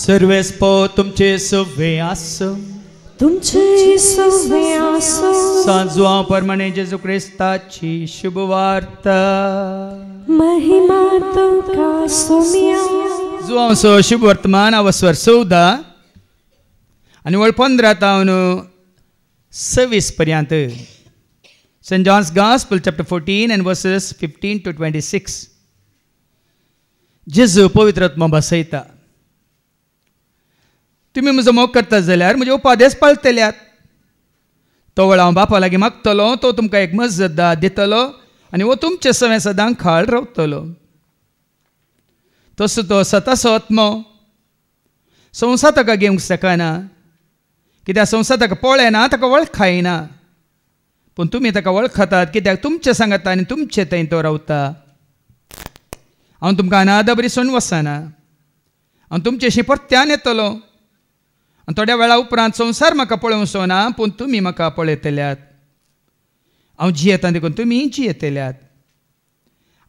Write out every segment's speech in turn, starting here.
सर्वेस्पो तुमचे सव्वे आसो, तुमचे सव्वे आसो, सांजवा परमाणे जेजू क्रिस्ताची शुभ वार्ता. महिमा तुमका सोमिया. जुआंसो शुभ वर्तमान अवस्वर 14 आणि वळ 15 तावन 26 पर्यंत. St. John's Gospel chapter 14 and verses 15 to 26. जेजू पवित्र आत्मा बसयता. तुम्ही म्हजो मोग करता जाल्यार म्हजे उपादेश पाळटल्यात. तो वेळ हांव बापा लागीं मागतलो, तो तुमकां एक मजतदार दितलो आनी वो तुमचे सवें सदां खाळ रावतलो. तसो तो सताचो आत्मो संवसार ताका घेवंक शकना, कित्याक संवसार ताका पळयना, ताका वळखायना. पूण तुमी ताका वळखतात, कित्याक तुमचे सांगाता आनी तुमचे थंय तो रावता. हांव तुमकां अनाथ बरी सोडून वचना. हांव तुमचेशी परत्यान येतलो आनी थोड्या वेळा उपरांत संवसार म्हाका पळोवचो ना, पूण तुमी म्हाका पळयतल्यात. हांव जियेता देखून तुमी जियेतल्यात.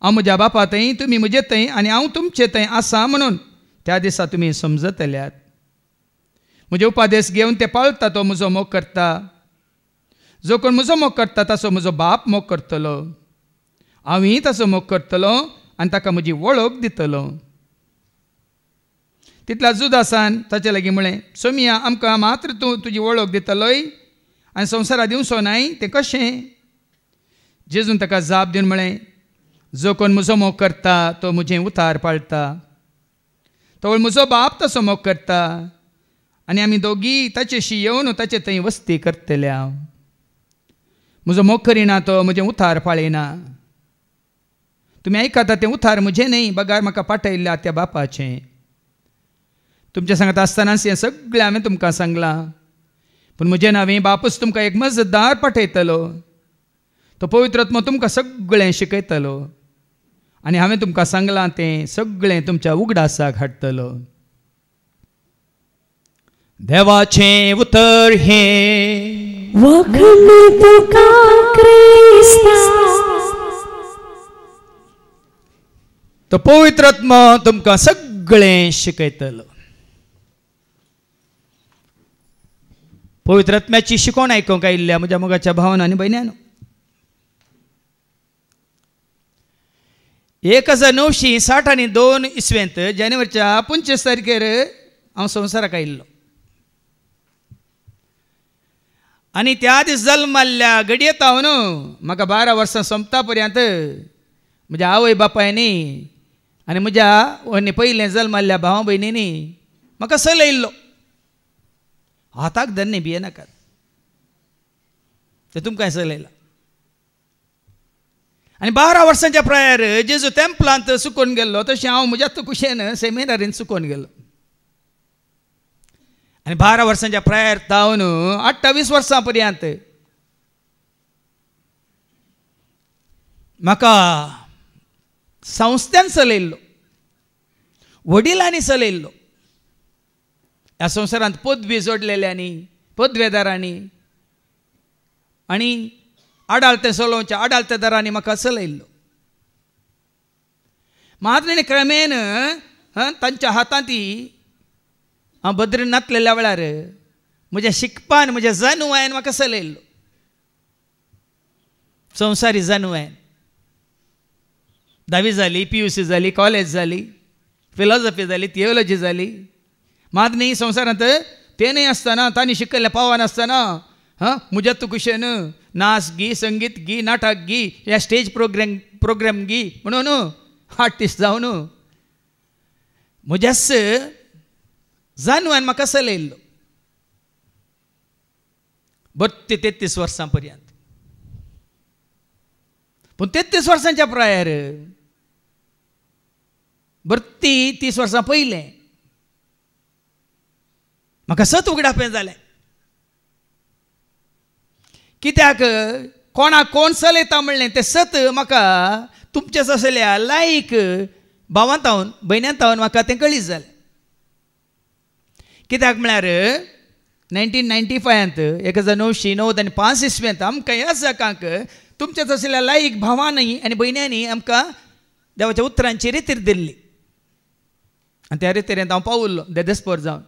हांव म्हज्या बापा थंय, तुमी म्हजे थंय आनी हांव तुमचे थंय आसा म्हणून त्या दिसा तुमी समजतल्यात. म्हजे उपादेश घेवन ते पाळटा तो म्हजो मोग करता. जो कोण म्हजो मोग करता ताचो म्हजो बाप मोग करतलो. हांवूय ताचो मोग करतलो आनी ताका म्हजी वळख दितलो. तितल्या जुदासान ताचे लागीं म्हळें, सोमिया, आमकां मात्र तूं तुजी वळख दितलोय आनी संवसारा दिवचो नाय, तें कशें? जेजून ताका जाप दिवन म्हळें, जो कोण म्हजो मोग करता तो म्हजें उतार पाळटा. तो म्हजो बाप तसो मोग करता आनी आमी दोगी ताचेशी येवन ताचे थंय वस्ती करतल्या. म्हजो मोग करिना तो म्हजें उतार पाळयना. तुमी आयकता तें उतार म्हजें न्ही, बगार म्हाका पाठयल्ल्या त्या बापाचें. तुमच्या सांगता आसतनाच हें सगळें हांवें तुमकां सांगलां. पूण म्हजें नांवें बापूच तुमकां एक मजतदार पाठयतलो. तो पवित्र आत्मो तुमकां सगळें शिकयतलो आनी हांवें तुमकां सांगलां तें सगळें तुमच्या उगडासाक हाडटलो. देवाचें उतर हें वखमी तुका क्रिस्ता. तो पवित्र आत्मो तुमकां सगळें शिकयतलो. पवित्र आत्म्याची शिकवण आयकूंक आयिल्ल्या म्हज्या मोगाच्या भावांनो आनी भयण्यांनो, 1962 इसवेंत जानेवारीच्या 25 तारखेर हांव संवसाराक आयिल्लो. आनी त्या दीस जल्माल्ल्या घडयेत हांव म्हाका 12 वर्सां सोंपता पर्यंत म्हज्या आवय बापायनी आनी म्हज्या पयलें जल्माल्ल्या भावा भयणींनी म्हाका चलयल्लो. हाताक धरनी भिये नाकात, ते तुमकां चलयला. आनी 12 वर्सांच्या प्रायार जेजू तेंपलांत सुकोवन गेल्लो, तशें हांव म्हज्याच कुशेन सेमिनारीन सुकोवन गेलो. आनी 12 वर्सांच्या प्रायार तावन 28 वर्सां पर्यंत म्हाका संस्थान चलयल्लो, वडिलांनी चलयल्लो. ह्या संवसारांत पदवी जोडलेल्यांनी, पदवेदारांनी आनी आडालतें चलोवच्या आडालतेदारांनी म्हाका चलयल्लो. मात्र क्रमेन तांच्या हातांत हांव बद्रीन नातलेल्या वेळार म्हज्या शिकपान, म्हज्या जानुवायन म्हाका चलयल्लो. संवसारी जानुवायन 10वी जाली, PUC जाली, कॉलेज जाली, फिलॉसॉफी जाली, थियोलॉजी जाली. मात न्ही संवसारांत तें न्ही आसतना, तांणी शिकयल्लें पावना आसतना म्हज्यात कुशेन नाच गी, संगीत गी, नाटक गी, ह्या स्टेज प्रोग्राम गी म्हणून आर्टिस्ट जावन म्हज्याच जानुवान म्हाका चलयल्लो 32-33 वर्सां पर्यंत. पूण 33 वर्सांच्या प्रायार 30 वर्सां पयलें म्हाका सत उगडापें जालें. कित्याक कोणाक कोण चलयता म्हणलें तें सत म्हाका तुमचेच आसल्या लायक भावांत तावन, भयण्यांत तावन म्हाका तें कळीत जालें. कित्याक म्हळ्यार 1995 1995 इसवेंत आमकां ह्या जगाक तुमचेच आसल्या लायक भावांनी आनी भयण्यांनी आमकां देवाच्या उतरांची रितीर दिल्ली. आनी त्या तरेन हांव पावुरलो देदेस्पर जावन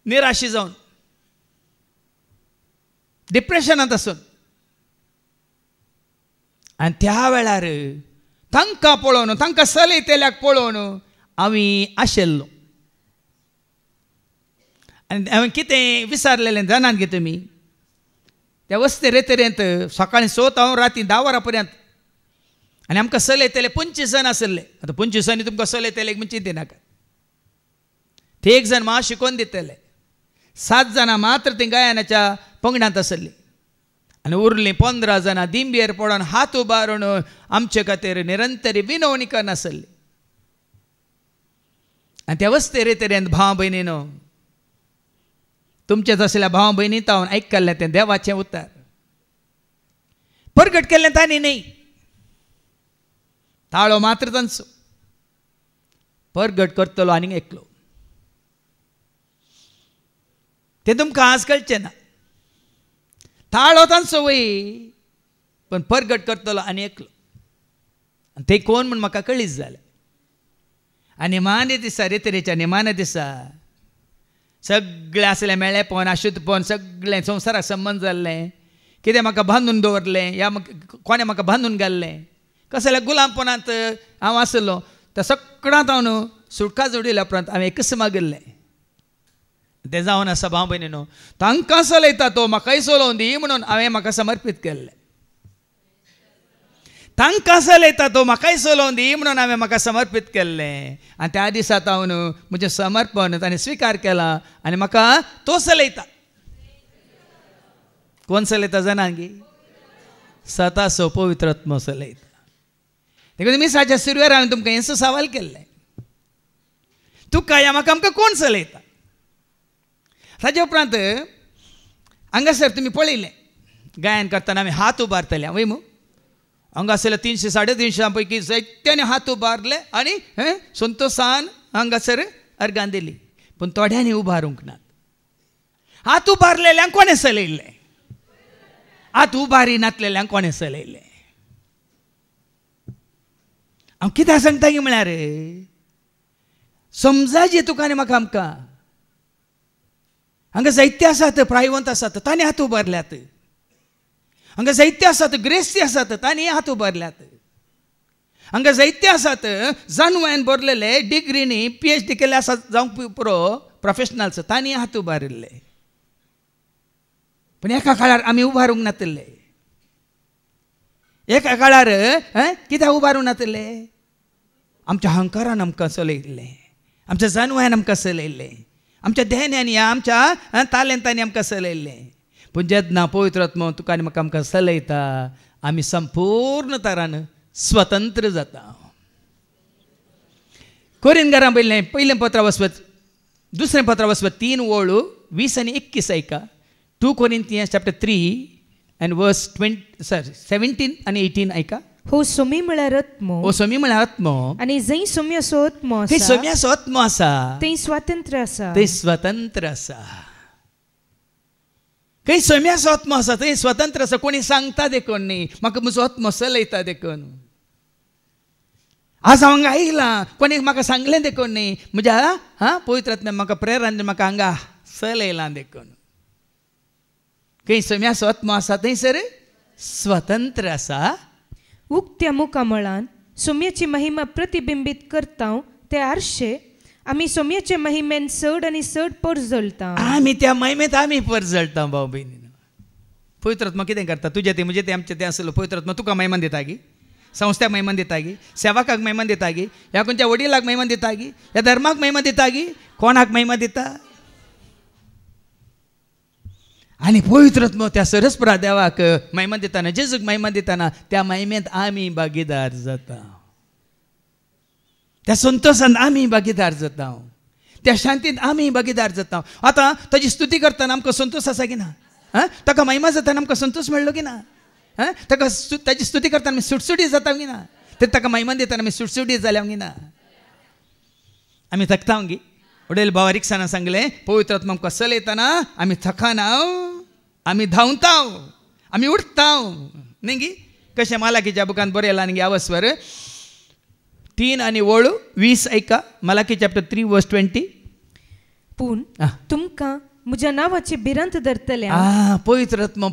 निराशी जावन डिप्रेशनांत आसून आनी त्या वेळार तांकां पळोवन तांकां चलयतेल्याक पळोवन हांवें आशिल्लो आनी हांवें कितें विचारलेलें जाणात गे तुमी त्या वस्ते रेतेरेंत सकाळीं 6 हांव राती 10 वरां पर्यंत आनी आमकां चलयतले 25 जण आसले आतां 25 जणी तुमकां चलयतले म्हणजे चिंती नाका ते एक जण म्हाका शिकोवन दितले 7 जाणां मात्र ती गायनाच्या पंगडांत आसली आनी उरलीं 15 जाणां दिंबेर पडोवन हात उबारून आमचे खातीर निरंतरी विनवणी करनासली आनी त्या वस्ते रेतेरेंत भाव भयणीनो तुमचेच असल्या भाव भयणींत हांवें आयकल्लें तें देवाचें उतर परगट केल्लें तांणी न्ही ताळो मात्र तांचो परगट करतलो आनीक एकलो तें तुमकां आज कळचें ना ताळो तांचो वय पण परगट करतलो आनी एकलो आनी ते कोण म्हूण म्हाका कळीच जालें आनी निमाणे दिसा रेतेरेच्या निमाणे दिसा सगळें असलें मेळ्ळेपण अशुद्धपण सगळें संवसाराक संबंद जाल्लें कितें म्हाका बांदून दवरलें या कोणें म्हाका बांदून घाल्लें कसल्या गुलामपणांत हांव आसलो त्या सगळ्यांत हांव न्हू सुटका जोडिल्या उपरांत हांवें एकच मागिल्लें तें जावन आसा भाव भयणीनो तांकां चलयता तो म्हाकाय चलोवन दी म्हणून हांवें म्हाका समर्पीत केल्लें तांकां चलयता तो म्हाकाय चलोवन दी म्हणून हांवें म्हाका समर्पीत केल्लें आनी त्या दिसांत हांव न्हू म्हजें समर्पण ताणें स्विकार केलां आनी म्हाका तो चलयता कोण चलयता जाणां गे स्वता सो पवित्र आत्मा चलयता देखून मिसाच्या सुरवेर हांवें तुमकां हेंचो सवाल केल्लें तुका या म्हाका आमकां कोण चलयता ताजे उपरांत हांगासर तुमी पळयलें गायन करतना आमी हात उबारतले वय मू हांगासर 300-350 पैकी जायत्यानी हात उबारले आनी संतोशान हांगासर अर्गां दिली पूण थोड्यांनी उबारूंक नात हात उबारलेल्यांक कोणें चलयल्लें हात उबारी नासलेल्यांक कोणें चलयल्लें हांव कित्याक सांगता गे म्हळ्यार समजा जी तुका आनी म्हाका आमकां हांगा जायते आसात प्रायवंत आसात तांणी हात उबारल्यात हांगा जायते आसात ग्रेसी आसात तांणी हात उबारल्यात हांगा जायते आसात जानवान बरलेले डिग्रीनी PhD केल्ले आसात जावंक पुरो प्रोफेशनल्स तांणी हात उबारिल्ले पण एका काळार आमी उबारूंक नातले एका काळार कित्याक उबारूंक नातले आमच्या अहंकारान आमकां चलयल्लें आमच्या जानवान आमकां चलयल्लें आमच्या देहन्यांनी आमच्या तालेंतांनी आमकां चलयल्लें पूण जेन्ना पवित्र आत्मा तुका आनी म्हाका आमकां चलयता आमी संपूर्ण तरान स्वतंत्र जाता कोरिंथकारां पयलें पत्र वचपत दुसरें पत्र वचपत 3 ओळ 20 आनी 21 ऐका 2 Corinthians chapter 3 and verse 17 आनी 18 ऐका हो सोमी म्हळ्यार आत्मो हो सोमी म्हळ्यार आत्मो आनी जंय सोमी असो आत्मो थंय आसा सोमी असो आत्मो आसा थंय स्वातंत्र्य आसा थंय स्वतंत्र आसा खंय सोमी असो आत्मो आसा थंय स्वतंत्र आसा कोणी सांगता देखून न्ही म्हाका म्हजो आत्मो चलयता देखून आज हांव हांगा आयलां कोणी म्हाका सांगलें देखून न्ही म्हज्या पवित्र आत्म्यान म्हाका प्रेरण म्हाका हांगा चलयलां देखून खंय सोमी असो आत्मो आसा थंयसर स्वतंत्र आसा उक्त्या मुखामळान सोम्याची महिमा प्रतिबिंबीत करता ते आरशे आमी सोम्याचे महिमेन चड आनी चड परजळटा आमी त्या महिमेंत आमी परजळटा भाव भयणीनो पवित्र आत्मा कितें करता तुजें तें म्हजें तें आमचें तें आसलें पवित्र आत्मा तुका महिमान दिता गी संस्थाक महिमान दिता गी सेवकाक महिमान दिता गी ह्या खंयच्या वडिलाक महिमान दिता गी ह्या धर्माक महिमा दिता गी कोणाक महिमा दिता आनी पवित्र आत्मा त्या सरस्परा देवाक महिमा दिताना जेजूक महिमा दिताना त्या महिमेंत आमी भागीदार जाता त्या संतोशांत आमी भागीदार जाता त्या शांतींत आमी भागीदार जाता आतां ताची स्तुती करतना आमकां संतोश आसा की ना ताका महिमा जाताना आमकां संतोश मेळ्ळो की ना ताका ताची स्तुती करतना आमी सुटसुटी जाता की ना ते ताका महिमा दिताना आमी सुटसुटी जाल्या की ना आमी थकता गी वडील भावा रिक्षाना सांगलें पवित्र आत्मा आमकां चलयतना आमी थकाना आमी धांवता आमी उठता न्ही गी कशें मालाकीच्या बुकान बरयलां न्ही आवस्वर 3 आणि 20 ऐका. मलाकी चॅप्टर 3 वर्स 20. पूण तुमकां म्हज्या नांवाची भिरांत धरतल्या. पवित्र आत्मा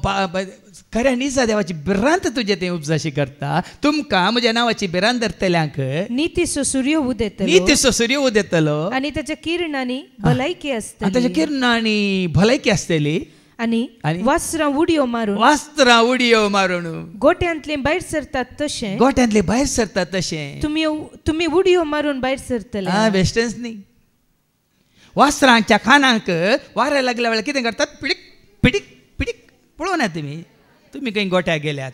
खऱ्या निजा देवाची भिरांत तुजे ते उपजाशी करता. तुमकां म्हज्या नांवाची भिरांत धरतल्यांक नीतीचो सूर्य उदेतलो. नीतीचो सूर्य उदेतलो. आनी ताच्या किरणांनी भलायकी आसतली. ताच्या किरणांनी भलायकी आसतली. आनी वासरां उडयो मारून गोट्यांतले भायर सरतात तशें. गोट्यांतले भायर सरतात तशें तुमी उडयो मारून भायर सरतले. बेश्टेंच न्ही. वासरांच्या कानांक वारें लागल्या वेळार कितें करतात? पिडीक पिडीक पिडीक. पळोवन येता तुमी खंय गोट्याक गेल्यात.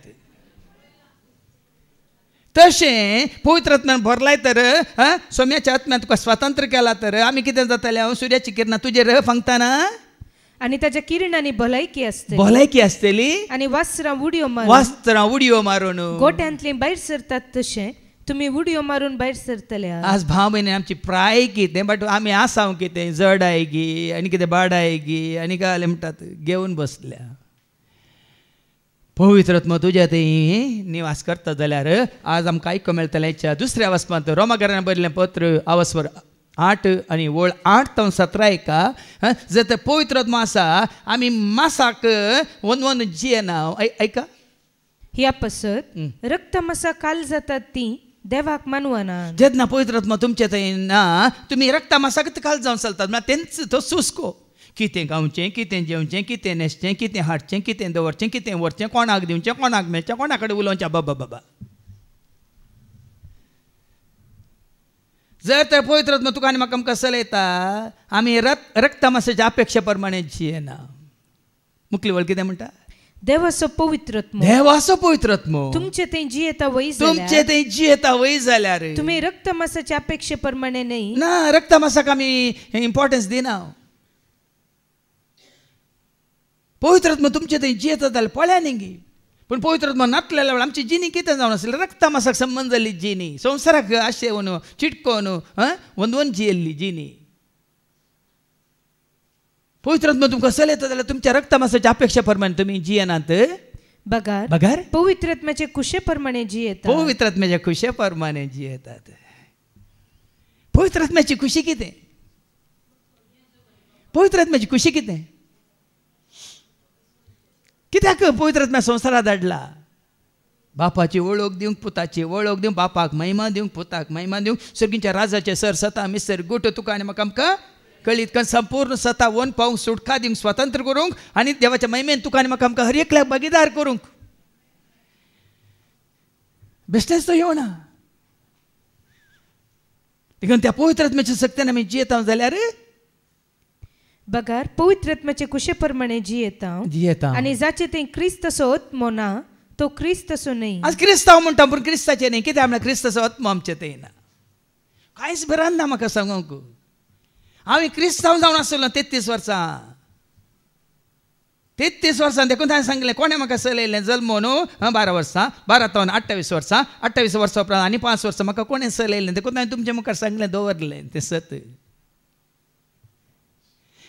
तशें पवित्र आत्म्यान भरलाय तर सोम्याच्या आत्म्यान तुका स्वतंत्र केला तर आमी कितें जातालें? हांव सूर्याची किरणां तुजेर फांगताना. आनी ताच्या किरणांनी भलायकी आसतली. आनी वासरां उडयो मारून गोट्यांतले भायर सरतात तशें तुमी उडयो मारून भायर सरतले. आज भाव भयणी आमची प्राय कितें बट आमी आसांव कितें जड आयगी आनी कितें बाड आयगी आनी काय जालें म्हणटात घेवन बसल्या. पवित्र आत्मा तुज्या थंय निवास करता जाल्यार आज आमकां आयको मेळटलें. दुसऱ्या वचपांत रोमाकारान बरयलें पत्र 8 आणि 8 ते 17 ऐका. जर तर पवित्र आत्मा आसा आमी मासाक वन जियेना. ऐका ह्या पसत रक्त मासा काल जातात ती देवाक मानवना. जेन्ना पवित्र आत्मा तुमचे थंय ना तुमी रक्ता मासाक काल जावन चलतात. म्हळ्यार तेंच तो सुस्को. कितें गावचें, कितें जेवचें, कितें न्हेसचें, कितें हाडचें, कितें दवरचें, कितें व्हरचें, कोणाक दिवचें, कोणाक मेळचें, कोणा कडेन उलोवचें. बाबा जर तर पवित्र आत्मा तुका आनी म्हाका आमकां चलयता आमी रक्ता मासाच्या अपेक्षा प्रमाणे जियेना. मुखली वळ कितें म्हणटा? देवाचो पवित्र आत्मो तुमचे थंय जियेता वय जाल्यार तुमी रक्त मासाच्या अपेक्षे प्रमाणे न्ही ना. रक्त मासाक आमी इम्पॉर्टन्स दिना. पवित्र आत्मा तुमचे थंय जियेता जाल्यार पळया न्ही. पण पवित्र आत्मा नातलेल्या वेळार आमची जिणी कितें जावन आसली? रक्ता मासाक संबंध जाल्ली जिणी. संवसाराक आशेवन चिटकोन वंदवन जियेल्ली जिणी. पवित्र आत्मा तुमकां चलयता जाल्यार तुमच्या रक्ता मासाच्या अपेक्षा प्रमाणे तुमी जियेनात. बगार पवित्र आत्म्याचे कुशे प्रमाणे जियेतात. पवित्र आत्म्याच्या कुशे प्रमाणे जियेतात. पवित्र आत्म्याची खुशी कितें? पवित्र आत्म्याची खुशी कितें? कित्याक पवित्र आत्म्या संवसारांत धाडला? बापाची वळख दिवंक, पुताची वळख दिवंक, बापाक महिमा दिवंक, पुताक महिमा दिवंक, सर्गीच्या राजाचे सर सता मिसर गोट तुका आनी म्हाका आमकां कळीत संपूर्ण सता वन पावंक सुटका दिवंक, स्वतंत्र करूंक आनी देवाच्या महिमेन तुका आनी म्हाका आमकां हर एकल्याक भागीदार करूंक. बेश्टेच तो येवना. देखून त्या पवित्र आत्म्याच्या सक्तीन आमी जियेता जाल्यार बगार पवित्र आत्म्याचे कुशे प्रमाणे जियेता आनी जाचे थंय क्रिस्ताचो आत्मो ना तो क्रिस्ताचो न्ही. आज क्रिस्तांव म्हणटा पूण क्रिस्ताचे न्ही. कित्याक म्हळ्यार क्रिस्ताचो आत्मो आमचे थंय ना. कांयच भिरांत ना म्हाका सांगूंक. हांवें क्रिस्तांव जावन आसलो 33 वर्सां. 33 वर्सां देखून हांवें सांगलें कोणें म्हाका चलयलें जल्मोन 12 वर्सां 12 तो 28 वर्सां 28 वर्सां उपरांत आनी 5 वर्सां म्हाका कोणें चलयलें देखून हांवें तुमच्या मुखार सांगलें दवरलें तें सत.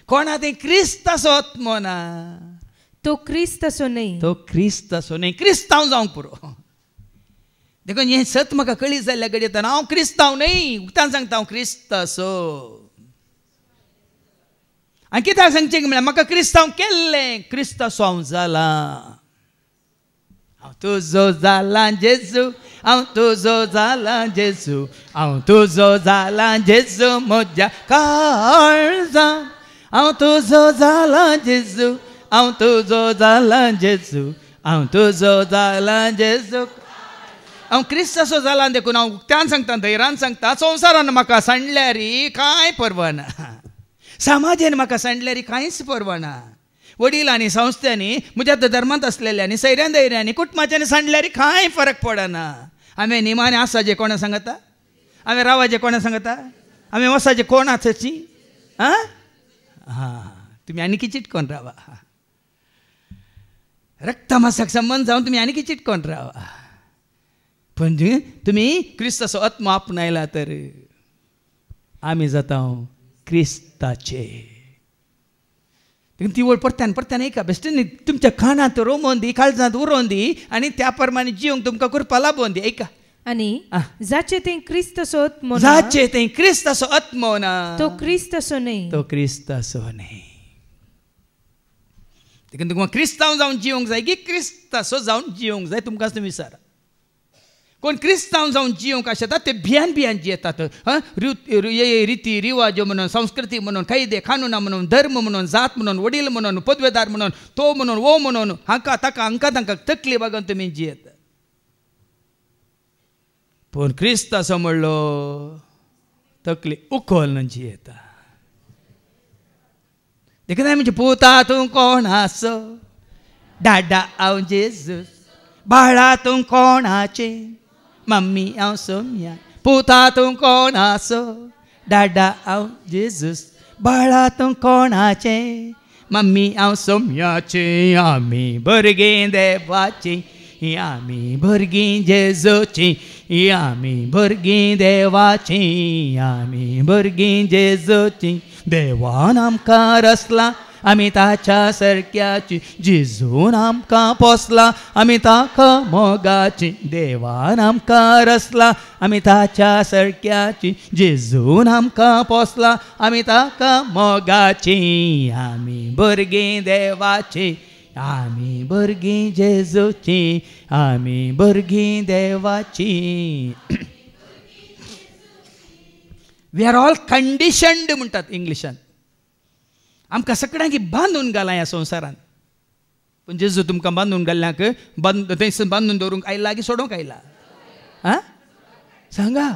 कोणा थंय क्रिस्ताचो आत्मो ना तो क्रिस्ताचो न्ही. तो क्रिस्ताचो न्ही. क्रिस्तांव जावंक पुरो. देखून हें सत म्हाका कळीत जाल्ल्या घडयेतना हांव क्रिस्तांव न्ही उक्तान सांगता हांव क्रिस्ताचो. आनी कित्याक सांगचें म्हळ्यार म्हाका क्रिस्तांव केल्लें क्रिस्ताचो हांव जाला. हांव तुजो जाला जेजू हांव तुजो जाला जेजू हांव तुजो जाला जेजू म्हज्या काळजांत हांव तुजो जाला जेजू हांव तुजो जाला जेजू हांव तुजो जाला जेजू हांव क्रिस्ताचो जाला. देखून हांव उक्त्यान सांगता धैर्यान सांगता संवसारान म्हाका सांडल्यार कांय परवाना. समाजान म्हाका सांडल्यार कांयच परवाना. वडिलांनी संस्थांनी म्हज्या धर्मांत असलेल्यांनी सैऱ्यान धैर्यांनी कुटुंबाच्यांनी सांडल्यार कांय फरक पडना. हांवें निमाणे आसा जे कोणा सांगता हांवें रावा जे कोणा सांगता हांवें वसाचे कोण आसाची तुमी आनी चिटकोन रावा. रक्ता मासाक संबंध जावन तुमी आनी चिटकोन रावा. पण तुमी क्रिस्ताचो आत्मो आपणायला तर आमी जाता क्रिस्ताचे. ती वळ परत्यान ऐका बेश्टे न्ही. तुमच्या कानांत रोमोवन दी काळजांत उरोवन दी आनी त्या प्रमाणे जिवंक तुमकां कृपा लाभोवन दी. ऐका आनी जाचे ते क्रिस्त असो आत्मो ना, जाचे ते क्रिस्त असो आत्मो ना, तो क्रिस्त असो न्ही. तो क्रिस्त असो न्ही. देखून तुमकां क्रिस्तांव जावन जिवंक जाय की क्रिस्त असो जावन जिवंक जाय, तुमकांच तुमी विचारा. कोण क्रिस्तांव जावन जिवंक आशेतात ते भियान भियान जियेतात. रिती रिवाज म्हणून, संस्कृती म्हणून, कायदे कानुना म्हणून, धर्म म्हणून, जात म्हणून, वडील म्हणून, पदवेदार म्हणून, तो म्हणून, वो म्हणून, हाका ताका हांका तांकां तकली बागोवन तुमी जियेतात. पूण क्रिस्त असो म्हणलो तकली उखोलन जियेता. देखून म्हणजे पुता तूं कोण आसो, डाडा हांव जेजूस, बाळा तूं कोणाचे, मम्मी हांव सोम्या. पुता तूं कोण आसो, डाडा हांव जेजूस, बाळा तूं कोणाचे, मम्मी हांव सोम्याचे. आमी भुरगीं देवाची, आमी भुरगीं जेजूची, आमी भुरगीं देवाची, आमी भुरगीं जेजूची. देवान आमकां रचला, आमी ताच्या सारक्याची, जेजून आमकां पोसला, आमी ताका मोगाची. देवान आमकां रचला, आमी ताच्या सारक्याची, जेजून आमकां पोसला, आमी ताका मोगाची. आमी भुरगीं देवाची, आमी भुरगीं जेजूची, आमी भुरगीं देवाची. वी आर ऑल कंडिशन्ड म्हणटात इंग्लिशान. आमकां सगळ्यांक बांदून घाला ह्या संवसारान. पूण जेजू तुमकां बांदून घालल्याक थंयसर बांदून दवरूंक आयला की सोडूंक आयला? आं सांगा.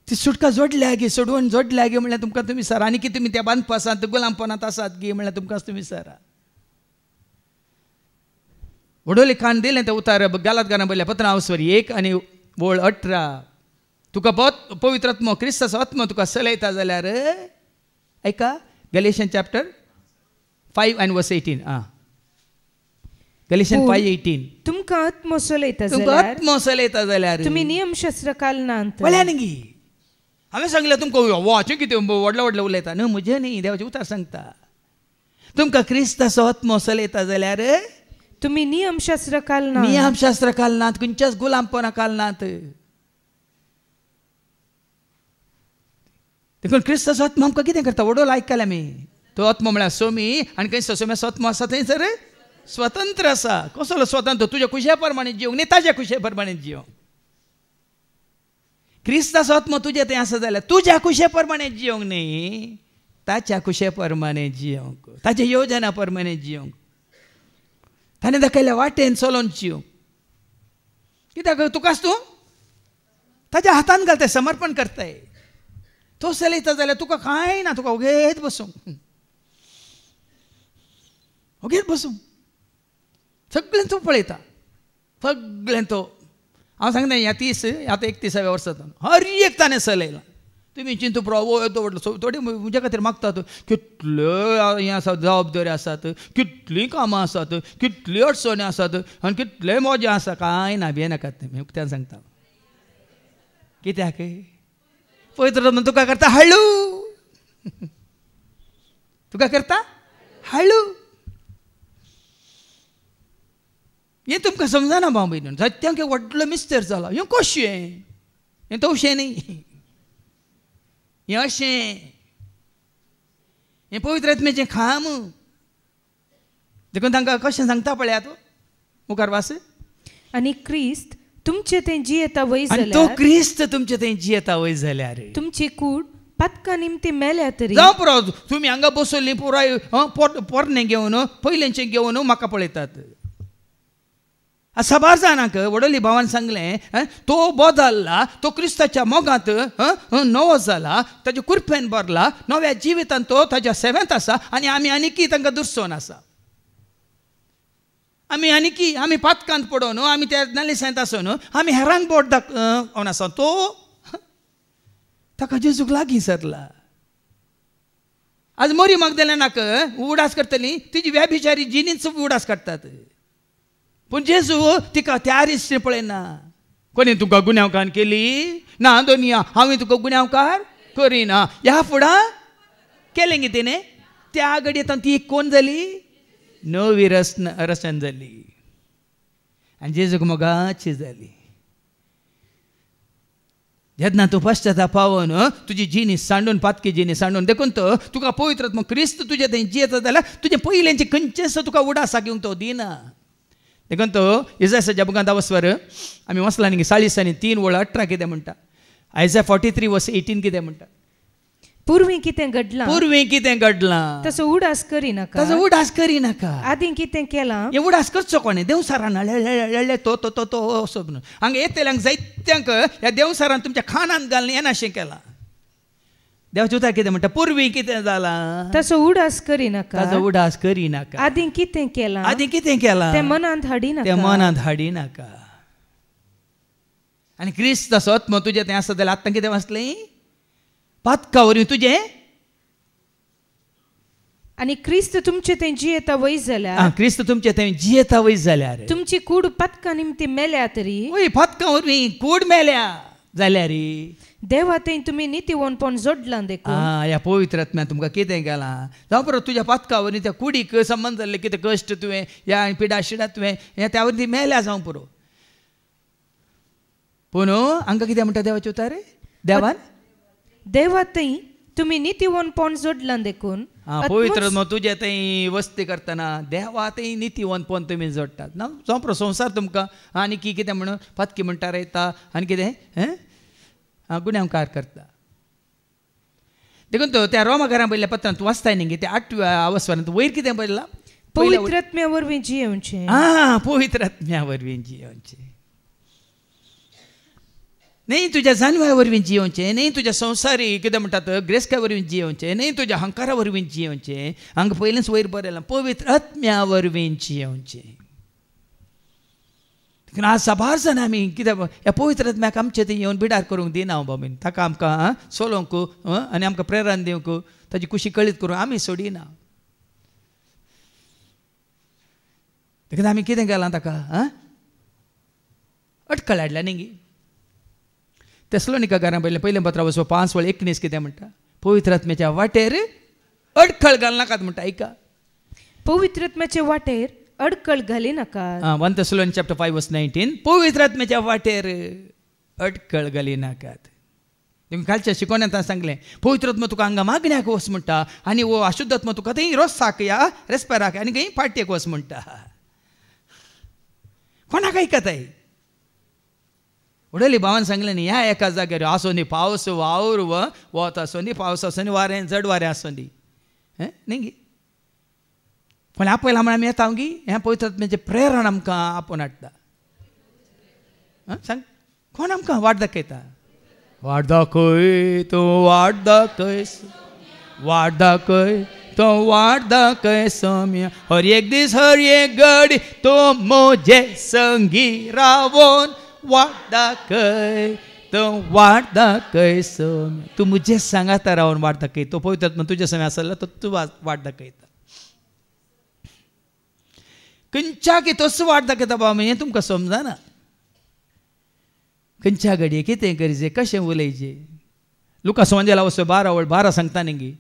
ती सुटका जोडल्या गे, सोडून जोडल्या गे म्हणल्यार तुमकां तुमी विचारा. आनी कितें तुमी त्या बांदपासांत गुलामपणांत आसात गे म्हणल्यार तुमकांच तुमी विचारा. वडोली कान दिलें तें उतार गालातकारां बरयल्या पत्रां हांवसवरी 1 आनी वळ 18. तुका पवित्र आत्मो क्रिस्ताचो आत्मो तुका चलयता जाल्यार ऐका गॅलेशियन चॅप्टर 5 and verse 18. गॅलेशियन 5:18. तुमकां आत्मो चलयता तुमकां आत्मो चलयता जाल्यार तुमी नियमशास्त्र कालनांत. वळ्या न्ही गी. हांवें सांगलें तुमकां वाचें कितें व्हडलें व्हडलें उलयता न्हू. म्हजें न्ही, देवाचें उतार सांगता. तुमकां क्रिस्ताचो आत्मो चलयता जाल्यार तुमी नियमशास्त्र कालनांत. नियमशास्त्र कालनात, खंयच्याच गुलामपणा कालनात. देखून क्रिस्ताचो आत्मो आमकां कितें करता? वडोल आयकले आमी. तो आत्मो म्हळ्यार सोमी, आनी खंय सोम्याचो आत्मो आसा थंयसर स्वतंत्र आसा. कसलो स्वतंत्र? तुज्या खुशे प्रमाणे जिवंक न्ही, ताज्या खुशे प्रमाणे जिवंक. क्रिस्ताचो आत्मो तुजे थंय आसा जाल्यार तुज्या खुशे प्रमाणे जिवंक न्ही, ताच्या खुशे प्रमाणे जिवंक, ताच्या योजना प्रमाणे जिवंक, ताणें दाखयल्या वाटेन चलोवन जिवंक. कित्याक तुकाच तूं ताच्या हातान घालताय, समर्पण करताय. तो चलयता जाल्यार तुका कांय ना, तुका ओगेच बसूंक, ओगेच बसूंक. सगळें तूं पळयता, सगळें तो. हांव सांगता ह्या 31व्या वर्सांतून हर एक ताणें चलयलां. तुमी चिंतू प्रभू येदो व्हडलो. थोडे म्हजे खातीर मागतात, कितल्यो हें आसात, जबाबदारी आसात, कितलीं कामां आसात, कितली अडचणी आसात, आनी कितले मजा आसा. कांय ना, भियेनाकात तुमी. उक्त्यान सांगता. कित्याक? पवित्र आत्मो तुका करता हळू. तुका करता हळू. हें तुमकां समजना भाव भयण. सत्यांक व्हडलो मिस्टर जाला. हें कशें? हें तवशें न्ही, हें अशें. हें पवित्र आत्म्याचें खाम. देखून तांकां कशें सांगता पळयात. मुखार वास. आनी क्रिस्त तुमचे ते जियेता वय आनी तो जाल्यार, क्रिस्त तुमचे थंय जियेता वय जाल्यार, तुमची कूड पातका निमती मेल्या तरी जावं पुरो तुमी हांगा बसयल्लीं पुराय पोरणे घेवन पयलेंचें घेवन म्हाका पळयतात. साबार जाणांक वडोली भावान सांगलें, तो बदलला, तो क्रिस्ताच्या मोगांत नवो जाला, ताच्या कुरपेन भरला, नव्या जिवितांत तो ताच्या सेवेंत आसा, आनी आमी आनीकी तांकां दुसोन आसा. आमी आनीकी आमी पातकांत पडोवन, आमी त्या नालिसांत आसून आमी हेरांक बोट दाखोवन आसा. तो ताका जेजूक लागीं सरला. आज मोरी मागदलेनाक उडास करतली, तिजी व्याभिचारी जिनीच उडास काडटात. पूण जेजू तिका त्या रिश्टे पळयना. कोणी तुका गुन्यांवकार केली ना, दोनिया हांवें तुका गुन्यांवकार करिना. ह्या फुडां केलें गे तिणें. त्या घडयेंत ती कोण जाली? नवी रचन जाली. आनी जेजूक मोगाची जाली. जेन्ना तूं पश्चाताप पावून तुजी जिनीस सांडून पातकी जिनीस सांडून देखून तो तुका पवित्र आत्मा क्रिस्त तुजे थंय जियेता जाल्यार तुजें पयलेंचें खंयचेंच तुका उडासा घेवंक तो दिना. देखून तो इसायाच्या बुकांत वचवर आमी वचला न्ही 40:3-18 कितें म्हणटा. आयझाया 43:18 कितें म्हणटा. पूर्वी कितें घडलां पूर्वी कितें घडलां तसो उडास करिनाका. ताजो उडास करिनाका. आदी कितें केलां हे उडास करचो कोणें. देवसारान हळ्ळे तो तो तो तो असो म्हणून हांगा येतल्यांक जायत्यांक ह्या देवसारान तुमच्या खानान घालून येनाशें केलां. देवाचें उतर कितें म्हणटा. पूर्वी कितें जालां तसो उडास करिनाका. ताजो उडास करिनाका. आदी कितें केलां आदी कितें केलां तें मनांत हाडिनाका. तें मनांत हाडिनाका. आनी क्रिस्त तसो आत्मा तुजें तें आसा जाल्यार आतां कितें वाचलें. पातका वरवीं तुजें आनी क्रिस्त तुमचे थंय जियेता वय जाल्यार क्रिस्त तुमचे थंय जियेता वय जाल्यार तुमची कूड पातका निमती मेल्या तरी वय पातका वरवीं कूड मेल्या जाल्यार देवा थंय तुमी नितीवनपण जोडलां देखून. ह्या पवित्र आत्म्यान तुमकां कितें केलां. जावं परत तुज्या पातका वरवीं त्या कुडीक संबंद जाल्ले कितें कश्ट तुवें या पिडा शिडा तुवें हें त्या वरवीं मेल्या जावं पुरो. पूण हांकां कितें म्हणटा देवाचे उतार. देवान देवा थंय तुमी नितीवनपण जोडलां देखून. पवित्र तुजे थंय वस्ती करतना देवा थंय नितीवनपण तुमी जोडटात ना. जावं पुरो संवसार तुमकां आनी कितें म्हणून पातकी म्हणटा रयता आनी कितें गुन्यांवकार करता. देखून तो त्या रोमाकारां बरयल्ल्या पत्रांत वाचताय न्ही त्या 8व्या वसवरांत वयर कितें बरयलां. पवित्र आत्म्या वरवीं जियोवचें. पवित्र आत्म्या वरवीं जियोवचें. न्ही तुज्या जानव्या वरवीं जियोवचें. न्ही तुज्या संवसारी कितें म्हणटात ग्रेस्का वरवीं जियोवचें. न्ही तुज्या अहंकारा वरवीं जियोवचें. हांगा पयलींच वयर बरयलां पवित्र आत्म्या वरवीं जियोवचें. आज साबार जाण आमी कितें ह्या पवित्र आत्म्याक आमचे थंय येवन बिडार करूंक दिना बाबीन. ताका आमकां सोलोवंक आनी आमकां प्रेरण दिवंक ताची खुशी कळीत करूंक आमी सोडिना. देखून आमी कितें केलां ताका अटकळ हाडल्या न्ही. तेसलोनिकाकारां बरयलें पयलें पत्र 5:19 कितें म्हणटा. पवित्र आत्म्याच्या वाटेर अडखळ घालनाकात म्हणटा. ऐका पवित्र आत्म्याचे वाटेर अडखळ घालिनाका. 1 Thessalonians chapter 5:19 पवित्र आत्म्याच्या वाटेर अडखळ घालिनाकात. तुम्ही कालच्या शिकवण्यात सांगलें पवित्र आत्मा तुका हांगा मागण्याक वच म्हणटा आनी वो अशुद्ध आत्मा तुका थंय रोसाक या रेस्पेराक आनी खंय पाट्येक वच म्हणटा. कोणाक ऐकताय. उडली भावान सांगलें न्ही ह्या एका जाग्यार आसो न्ही पावस वावर वत आसो न्ही पावस आसो न्ही वारें जड वारें आसो न्ही न्ही पण आपयला म्हण आमी येता गी हें पवित्र आत्म्याचें प्रेरण आमकां आपोवन हाडटा. सांग कोण आमकां वाट दाखयता. वाट दाखय तो वाट दाखय वाट दाखय तो वाट दाखय सौम्य हर एक दीस हर एक घडी तो म्हजे संगी रावोन वाट दाखय तो वाट दाखय सौम्य. तूं म्हजे सांगाता रावन वाट दाखय. तो पवित्र आत्मा तुजे संग आसलो तो तूं वाट दाखयता. खंयच्या की तोच वाट दाखयता बाबा हें तुमकां समजना. खंयच्या घडये कितें करचें कशें उलयचें. लुका संवंजेला 12:12 सांगता न्ही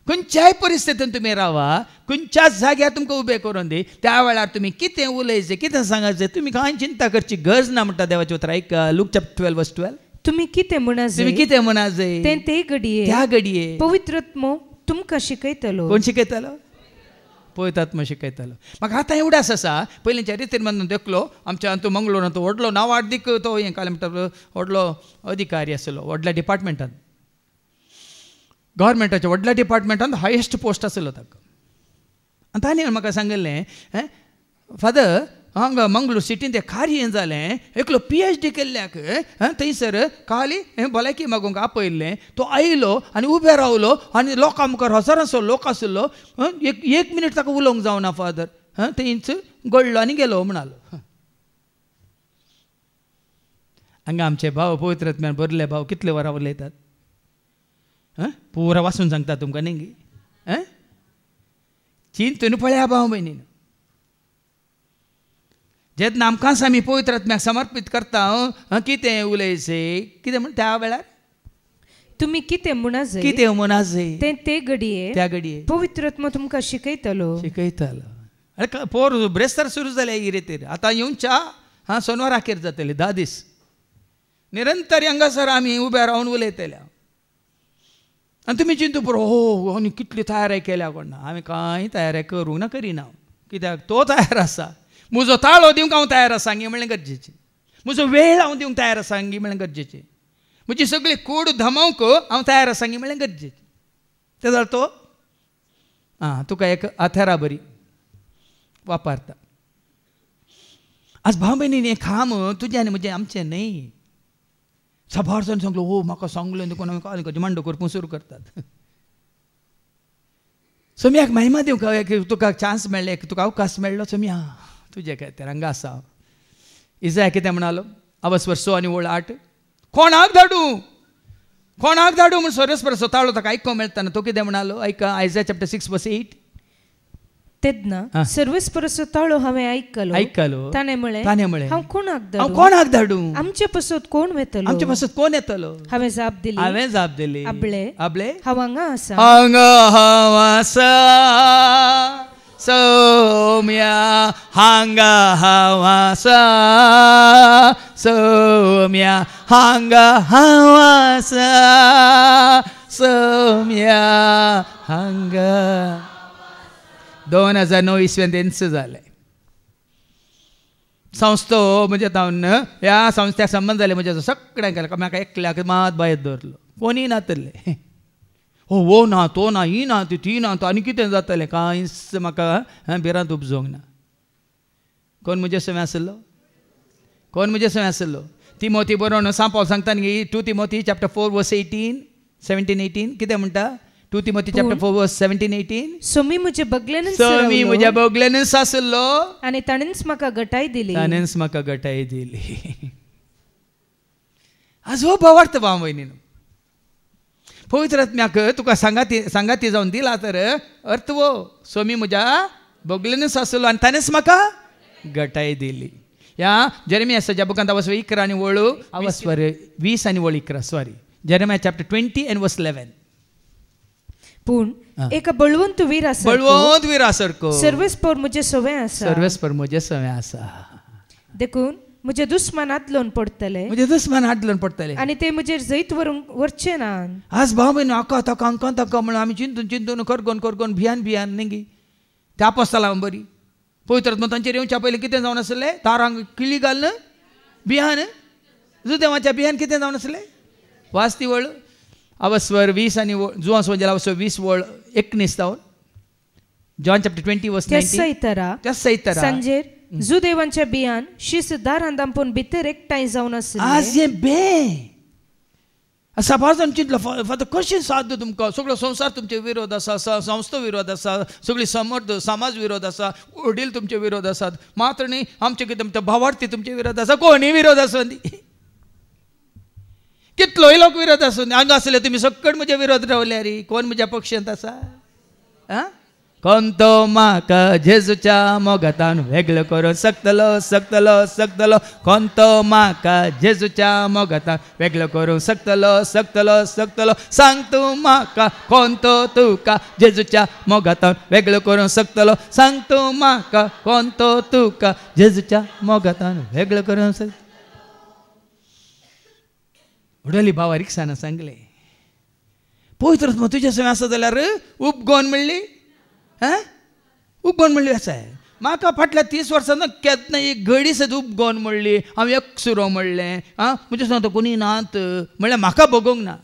खंयच्याय परिस्थितीन तुमी रावा खंयच्याच जाग्यार तुमकां उबें करून दी त्या वेळार तुमी कितें उलयचें कितें सांगायचें तुमी कांय चिंता करची गरज ना म्हणटा देवाचें उतर. ऐका लूक चॅप्टर 12:12 तुमी कितें म्हणा तुमी कितें म्हणा जाय ते घडये त्या घडये पवित्र आत्मो तुमकां शिकयतलो. कोण शिकयतालो. पवित्र आत्मा शिकयतालो. म्हाका आतां एवढाच आसा पयलींच्या रितीन म्हणून देखलो आमच्या तूं मंगळूर तो व्हडलो नांवार्दीक तो हें काय म्हणटा व्हडलो अधिकारी आसलो व्हडल्या डिपार्टमेंटान गव्हर्मेंटाच्या व्हडल्या डिपार्टमेंटान हायेस्ट पोस्ट आसलो ताका. आनी ताणें म्हाका सांगिल्लें फादर हांगा मंगळूर सिटीन तें कार्य जालें एकलो PhD केल्ल्याक थंयसर खाली हें भलायकी मागोवंक आपयल्लें तो आयलो आनी उबे रावलो आनी लोकां मुखार हजारांचो लोक आसलो एक मिनीट ताका उलोवंक जावना फादर थंयच गळ्ळो आनी गेलो म्हणालो. हांगा आमचे भाव पवित्र आत्म्यान बरले भाव कितले वरां उलयतात पुरा वाचून सांगता तुमकां न्ही चिंतून पळया भाव भयणीन. जेन्ना आमकांच आमी पवित्र आत्म्याक समर्पीत करता कितें उलयचें कितें म्हण त्या वेळार तुमी कितें म्हणा जाय कितें म्हणा जाय ते घडये त्या घडये पवित्र आत्मा तुमकां शिकयतलो. पोर ब्रेस्तार सुरू जाले ही रितीर. आतां येवच्या सोनवार अखेर जातली 10 दीस निरंतर हांगासर आमी उबे रावन उलयतले आनी तुमी चिंतू पुरो हो आनी कितली तयारी केल्या कोण आमी कांय तयारी करूंक ना करिना कित्याक तो तयार आसा म्हजो ताळो दिवंक हांव तयार आसा गी म्हणलें गरजेचें म्हजो वेळ हांव दिवंक तयार आसा गी म्हणलें गरजेचें म्हजी सगळी कूड धमावंक हांव तयार आसा गी म्हणलें गरजेचें ते जाल्यार तो तुका एक आथेरा बरी वापरता आज भाव भयणीन हें काम तुजें आनी म्हजें आमचें न्हय सबार जावन सांगलो हो म्हाका सांगलें देखून हांवें काल कशें मांडो करपूं सुरू करतात सोम्याक महिमा दिवंक तुका चान्स मेळ्ळे तुका अवकाश मेळ्ळो सोम्या तुजे खातीर हांगा आसा इजाया कितें म्हणालो अवस्वर 6 आनी 8 कोणाक धाडू म्हूण सोरेस्पर स्वताळो ताका आयको मेळटाना तो कितें म्हणालो आयका आयजाया चॅप्टर 6 वर्स 8 तेदना सर्वेस्परसो ताळो हांवें आयकलो ताणें म्हळें हांव कोणाक धाडू आमचे पासत कोण येतलो हांवें जाप दिली आबळे हांव हांगा आसा सौम्या हांगा हांव आसा सौम्या हांगा हांव आसा सौम्या हांगा 2009 इसव्यान तेंच जालें संस्थो म्हणजे जावन ह्या संस्थ्याक संबंध जाले म्हणजे सगळ्यांक केला म्हाका एकल्याक मात भायर दवरलो कोणी नातले हो ना तो ना ही ना ती ना तो आनी कितें जातलें कांयच म्हाका भिरांत उपजोंक ना कोण म्हजे सवय आसलो तिमोथी बरोवन सांपाव सांगता न्ही 2 तिमोथी चॅप्टर 4 वर्स 17-18 कितें म्हणटा 2 तिमोथी चॅप्टर 4 वर्स 17-18 सोमी म्हज्या बगलेनच आसलो आनी ताणेंच म्हाका घटाय दिली आज हो भावार्थ भाव भयणीन पवित्र आत्म्याक तुका सांगाती जावन दिला तर अर्थ वो सोमी म्हज्या बगलेनच आसलो आनी ताणेंच म्हाका घटाय दिली ह्या जेरेमिया बुकांत अवस्वर 11 आनी 20 आनी 11 sorry Jeremiah chapter 20 and verse 11 पूण एक बळवंत वीर आसरको सर्वेस्पर म्हजे सवय आसा देखून म्हजे दुस्मानांत लोन पडटले आनी ते म्हजेर जैत व्हरचे ना आज भाव भयण हाका म्हणून आमी चिंतून करगोन भियान न्ही त्या अपोस्तलां बरी पवित्र आत्मा तांचेर येवच्या पयलीं कितें जावन आसलें तारांक किळी घालन भियान जुदेवाच्या भियान कितें जावन आसलें वाच ती वळ अवस्वर 20 आनी जुवांस वंजेला अवस्वर 20 वळ 19 जावन जॉन चॅप्टर 20 वर्स 19 त्या सैतरा सांजेर जुदेवांच्या बियान शिसदार अंदांपून भितर एकठांय जावन आसले आज हे बे असा भाजन चिंतलो फादर कशें साध्य तुमकां सगळो संसार तुमचे विरोध आसा संस्था विरोध आसा सगळी समर्थ समाज विरोध आसा वडील तुमचे विरोध आसात मात्र न्ही आमचे कितें भावार्थी तुमचे विरोध आसा कोणी विरोध आसूं दी कितलोय लोक विरोध आसूं हांगा आसले तुमी सकट म्हजे विरोध रावले रे कोण म्हज्या पक्षांत आसा कोण तो म्हाका जेजूच्या मोगातान वेगळो करून सकतलो कोण तो म्हाका जेजूच्या मोगातान वेगळो करून सकतलो सांग तूं म्हाका कोण तो तुका जेजूच्या मोगातान वेगळो करून सकतलो सांग तूं म्हाका कोण तो तुका जेजूच्या मोगातान वेगळो करून उडली भावा रिक्षान सांगले पवित्र आत्मा तुजे सवय आसा जाल्यार उपगोवन म्हणली उपगोवन म्हणली आसा म्हाका फाटल्या 30 वर्सां केन्ना एक घडी सुद्दां उपगोवन म्हणली हांव एक सुरो म्हणलें म्हणजे सांगता कोणी नात म्हणल्यार म्हाका बगोवंक ना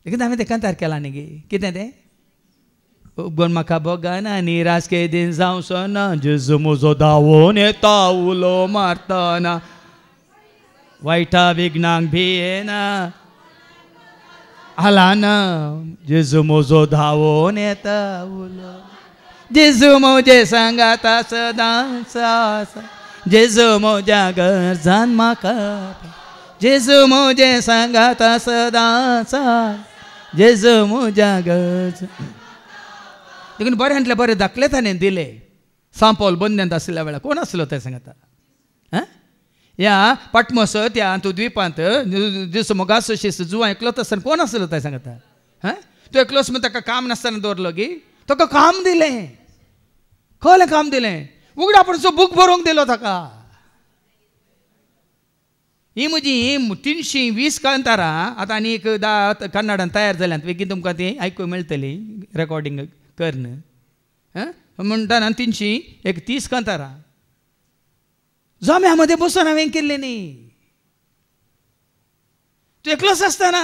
देखून हांवें तें कांतार केलां न्ही गे कितें तें उपगोवन म्हाका बोगाना निराश के दिन जावचो ना जेजू म्हजो धांवून येता उलो मारतना वायटा विघ्नांक भियेना आलाना जेजू म्हजो धांवून येता उलो जेजू म्हजे सांगाता सदांच आसा जेजू म्हज्या गरजान म्हाका जेजू म्हजे सांगाता सदांच जेजू म्हज्या गरज देखून बऱ्यांतले बरें दाखले ताणें दिले सांपोल बंद्यांत आसल्या वेळार कोण आसलो तें सांगता ह्या पटमस त्या द्विपांत दिस मोगास शिस्त जुवा एकलोच आसतना कोण आसलो तें सांगता तो एकलोच म्हण ताका काम नासतना दवरलो गी ताका काम दिलें खंय काम दिलें उगडापणचो बूक बरोवंक दिलो ताका ही म्हजी 320 कांतारां आतां आनी एक 10 कन्नडान तयार जाल्यात बेगीन तुमकां ती आयकूंक मेळटली रेकॉर्डिंग करन म्हणटाना 330 कांतारां जम्या मध्ये बसून हांवें केल्ले न्ही तूं एकलोच आसतना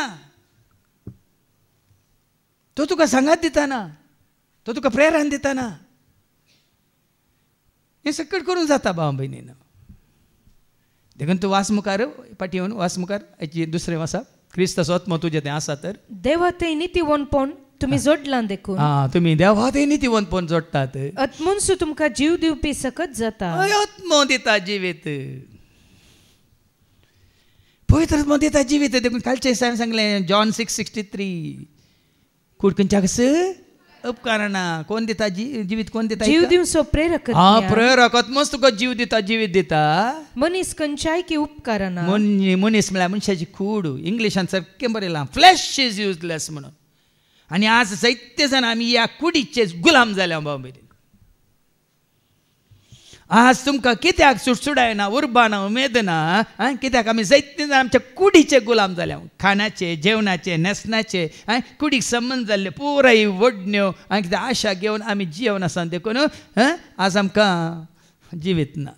तो तुका सांगात दिताना तो तुका प्रेरण दिताना हें सकट करूंक जाता भाव भयणीन देखून तूं वास मुखार फाटी येवन वास मुखार हेची दुसरें वासा क्रिस्ताचो आत्मो तुजें तें आसा तर देवा तें नितीवनपण तुम्ही जोडलां देखून तुमी देवा तें नितीवंतपण जोडटात आत्मोनसू तुमकां जीव दिवपी सकत जाता आत्मो दिता जिवीत पवित्र आत्मो दिता जिवीत देखून कालचे दिसा सांगलें जॉन 6:63 कुडकंच्याकस उपकारना कोण दिता जिवीत कोण दिता जीव दिवचो प्रेरक प्रेरक आत्मोच तुका जीव दिता जिवीत दिता मनीस खंयच्याय की उपकारना मनीस म्हळ्यार मनशाची कूड इंग्लिशान सारकें बरयलां फ्लॅश इज युजलेस म्हणून आनी आज जायते जाण आमी ह्या कुडीचे गुलाम जाल्या भाव भयणी आज तुमकां कित्याक सुटसुडायना उर्बाना उमेद ना कित्याक आमी जायते जाण आमच्या कुडीचे गुलाम जाल्या खाणाचे जेवणाचे न्हेसणाचे कुडीक संबंद जाल्ले पुराय वडण्यो कितें आशा घेवन आमी जिवन आसा देखून आज आमकां जिवीत ना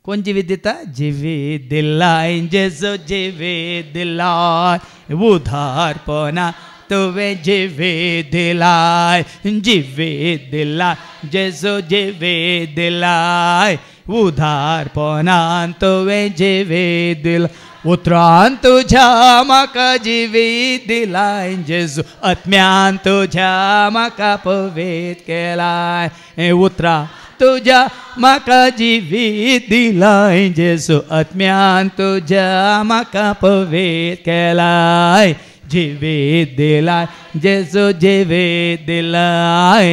कोण जिवीत दिता जिवीत दिलाय जेजो जिवीत दिलाय उधारपणा तुवें जिवीत दिलाय जिवीत दिलाय जेजो जिवीत दिलाय उधारपणान तुवें जिवीत दिलाय उतरान तुज्या म्हाका जिवीत दिलाय जेजू आत्म्यान तुज्या म्हाका पवित्र केलाय उतरां तुज्या म्हाका जिवीत दिलाय जेजू आत्म्यान तुज्या म्हाका पवित्र केलाय जिवीत दिलाय जेजू जिवीत दिलाय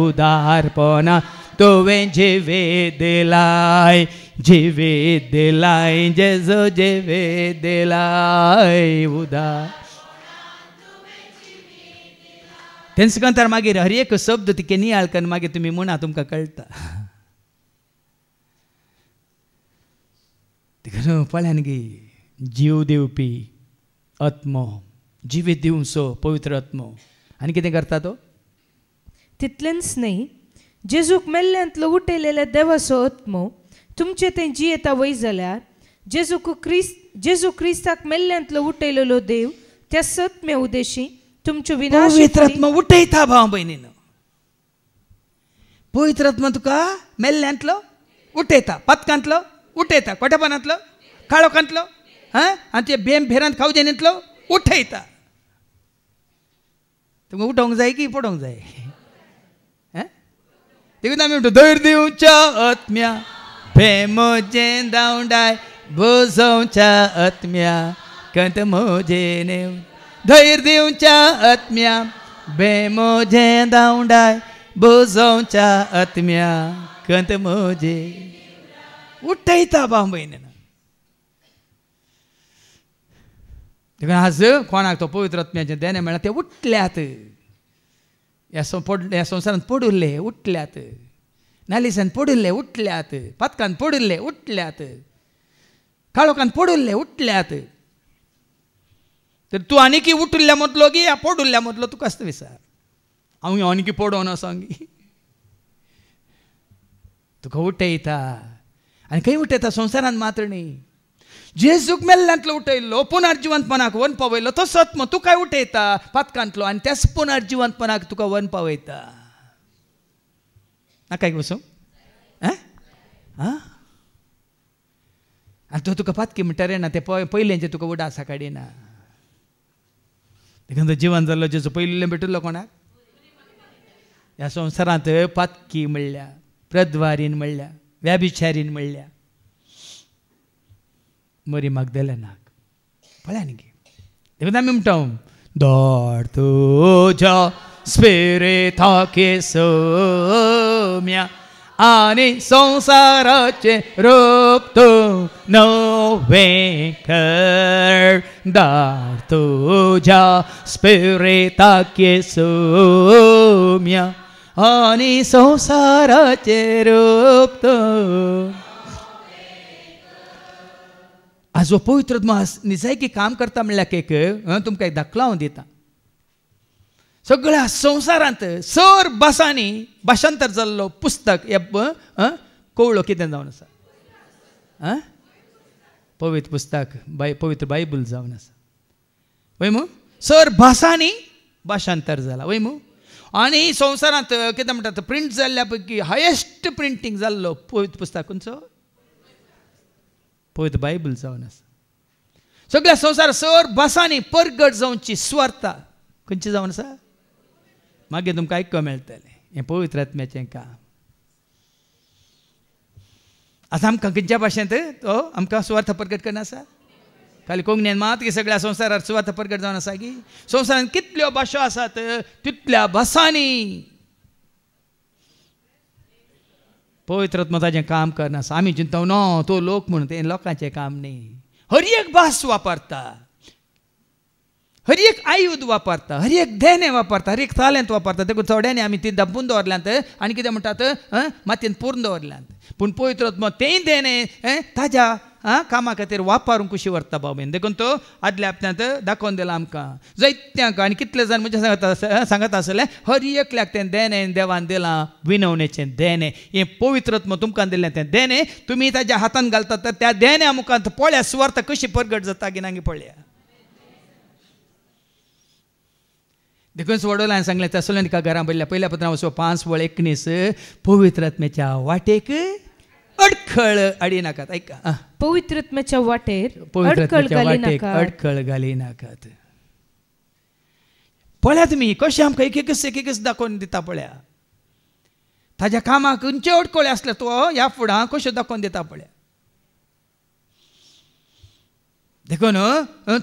उदारपणा तुवें जिवीत दिलाय जिवीत दिलाय जेजू जिवीत दिलाय उदार तेंच कंतार मागीर हर एक शब्द तिके नियाळ करून मागीर तुमी म्हणा तुमकां कळटा देखून पळयान गे जीव दिवपी आत्मो जिवीत दिवचो पवित्र आत्मो आनी कितें करता तो तितलेंच न्ही जेजूक मेल्ल्यांतलो उठयलेले देवाचो आत्मो तुमचे तें जियेता वय जाल्यार जेजू क्रिस्ताक मेल्ल्यांतलो उठयलेलो देव त्या सत्म्या उद्देशी तुमचो विनाश पवित्र आत्मा उठयता भाव भयणीन पवित्र आत्मा तुका मेल्ल्यांतलो उठयता पथकांतलो उठयता कोटेपणांतलो काळोखांतलो आनी ते बेम भेरांत खावजेनींतलो उठयता तुमकां उठोवंक जाय की पडोवंक जाय देखून आमी म्हणटा धैर्य दिवच्या आत्म्या भेमोजें दावडाय बोजोवच्या आत्म्या कंत मोजे नेव धैर्य दिवच्या आत्म्या भेमोजें दावडाय बोजोवच्या आत्म्या कंत मोजे उठयता भाव भयणीन देखून आज कोणाक तो पवित्र आत्म्याचें देणें मेळ्ळां ते उठल्यात ह्या संवसारांत पडुल्ले उठल्यात नालिसांत पडुल्ले उठल्यात पथकांत पडुल्ले उठल्यात काळोखांत पडुल्ले उठल्यात तर तूं आनीकी उठिल्ल्या मदलो गी या पडुल्ल्या मदलो तुका आसता विचार हांव आनीकी पडोन सांगी तुका उठयता आनी खंय उठयता संवसारांत मात्र न्ही जेजूक मेल्ल्यांतलो उठयल्लो पुनर्जिवंतपणाक वन पावयलो तो आत्मो तुका उठयता पथकांतलो आनी त्याच पुनर्जिवंतपणाक तुका वन पावयता नाका वचूं आनी तो तुका पातकी म्हणटा रे ना ते पयलेंचे तुका उडासा काडिना देखून तो जिवन जाल्लो जेजू पयलें भेटुल्लो कोणाक ह्या संवसारांत पातकी म्हणल्या प्रद्वारीन म्हणल्या व्याभिचारीन म्हणल्या मरी मगदलेनाक पळया न्ही देखून आमी म्हणटा दोड तुज्या स्पिरिताके सोम्या आनी संसाराचे रूप तूं नवें कर दाड तुज्या स्पिरिताके सोम्या आनी संसाराचे रूप तूं आज हो पवित्र निजायकी काम करता म्हणल्यार एक तुमकां एक दाखलो हांव दिता. सगळ्या संवसारांत सर भासांनी भाशांतर जाल्लो पुस्तक हे कवळो कितें जावन आसा? पवित्र पुस्तक पवित्र बायबल जावन आसा. वय मू सर भासांनी भाशांतर जाला. वय मू आनी संवसारांत कितें म्हणटात प्रिंट जाल्ल्या पैकी हायेस्ट प्रिंटींग जाल्लो पवित्र पुस्तक खंयचो? पवित्र बायबल जावन आसा. सगळ्या संवसार सर भासांनी परगट जावची सुवार्ता खंयची जावन आसा? मागीर तुमकां आयकूंक मेळटलें हें पवित्र आत्म्याचें काम. आतां आमकां खंयच्या भाशेंत तो आमकां सुवार्थ परगट करना आसा? खाली कोंकणीन मात की सगळ्या संवसारांत सुवार्थ परगट जावन आसा की संवसारांत कितल्यो भाशो आसात तितल्या भासांनी पवित्र आत्मा ताजें काम करना आसा. आमी चिंता नो तो लोक म्हणून तें लोकांचें काम न्ही. हर एक भास वापरता, हर एक आयुध वापरता, हर एक देणे वापरता, हर एक तालेंत वापरता. देखून थोड्यांनी आमी ती दबून दवरल्यांत आनी कितें म्हणटात मातयेन पुरून दवरल्यांत. पूण पवित्र आत्मा तेय देणे ताज्या कामा खातीर वापरून कुशी व्हरता बाबेन. देखून तो आदल्या हप्त्यांत दाखोवन दिला आमकां जायत्यांक आनी कितले जाण म्हणजे सांगता आसले हर एकल्याक तें देणे देवान दिलां विनवणेचें देणे. हें पवित्र आत्मा तुमकां दिल्लें तें देणे तुमी ताज्या हातान घालतात तर त्या देण्या मुखांत पळया सुवार्थ कशी परगट जाता की नागी पळया. देखून वडोला हांवें सांगलें तेसलोनिका घरां पडल्या पयल्या पत्रां 5:19 पवित्र आत्म्याच्या वाटेक अडखळ हाडी नाकात. ऐका पवित्र आत्म्याच्या वाटेर अडखळ घाली नाकात. पळया तुमी कशें आमकां एक एकच दाखोवन दिता. पळया ताज्या कामाक खंयचे अडखळे आसले तो ह्या फुडां कश्यो दाखोवन दिता. पळया देखून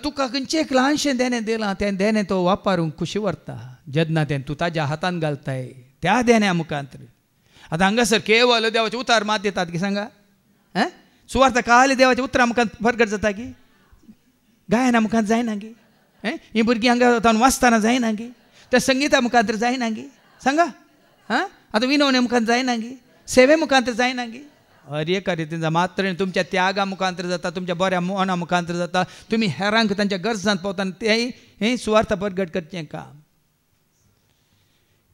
तुका खंयचें एक ल्हानशें देणें दिलां तें देणें तो वापरूंक खुशी व्हरता. जेन्ना तें तूं ताज्या हातान घालताय त्या देण्या मुखांत. आतां हांगासर केवळ देवाचे उतार मात दितात की सांगा? सुवार्थ खाली देवाच्या उतरां मुखांत परगट जाता की गायना मुखांत जायना गी? हीं भुरगीं हांगा वतान वाचतना जायना गी? त्या संगीता मुखांत जायना गी? सांगा आतां विनवणे मुखांत जायना गी? सेवे मुखांत जायना गी? हर एका रितीन मात्र तुमच्या त्यागा मुखांतर जाता, तुमच्या बऱ्या मोहना मुखांतर जाता. तुमी हेरांक तांच्या गरजांत पावतना तें सुवार्थ परगट करचें काम.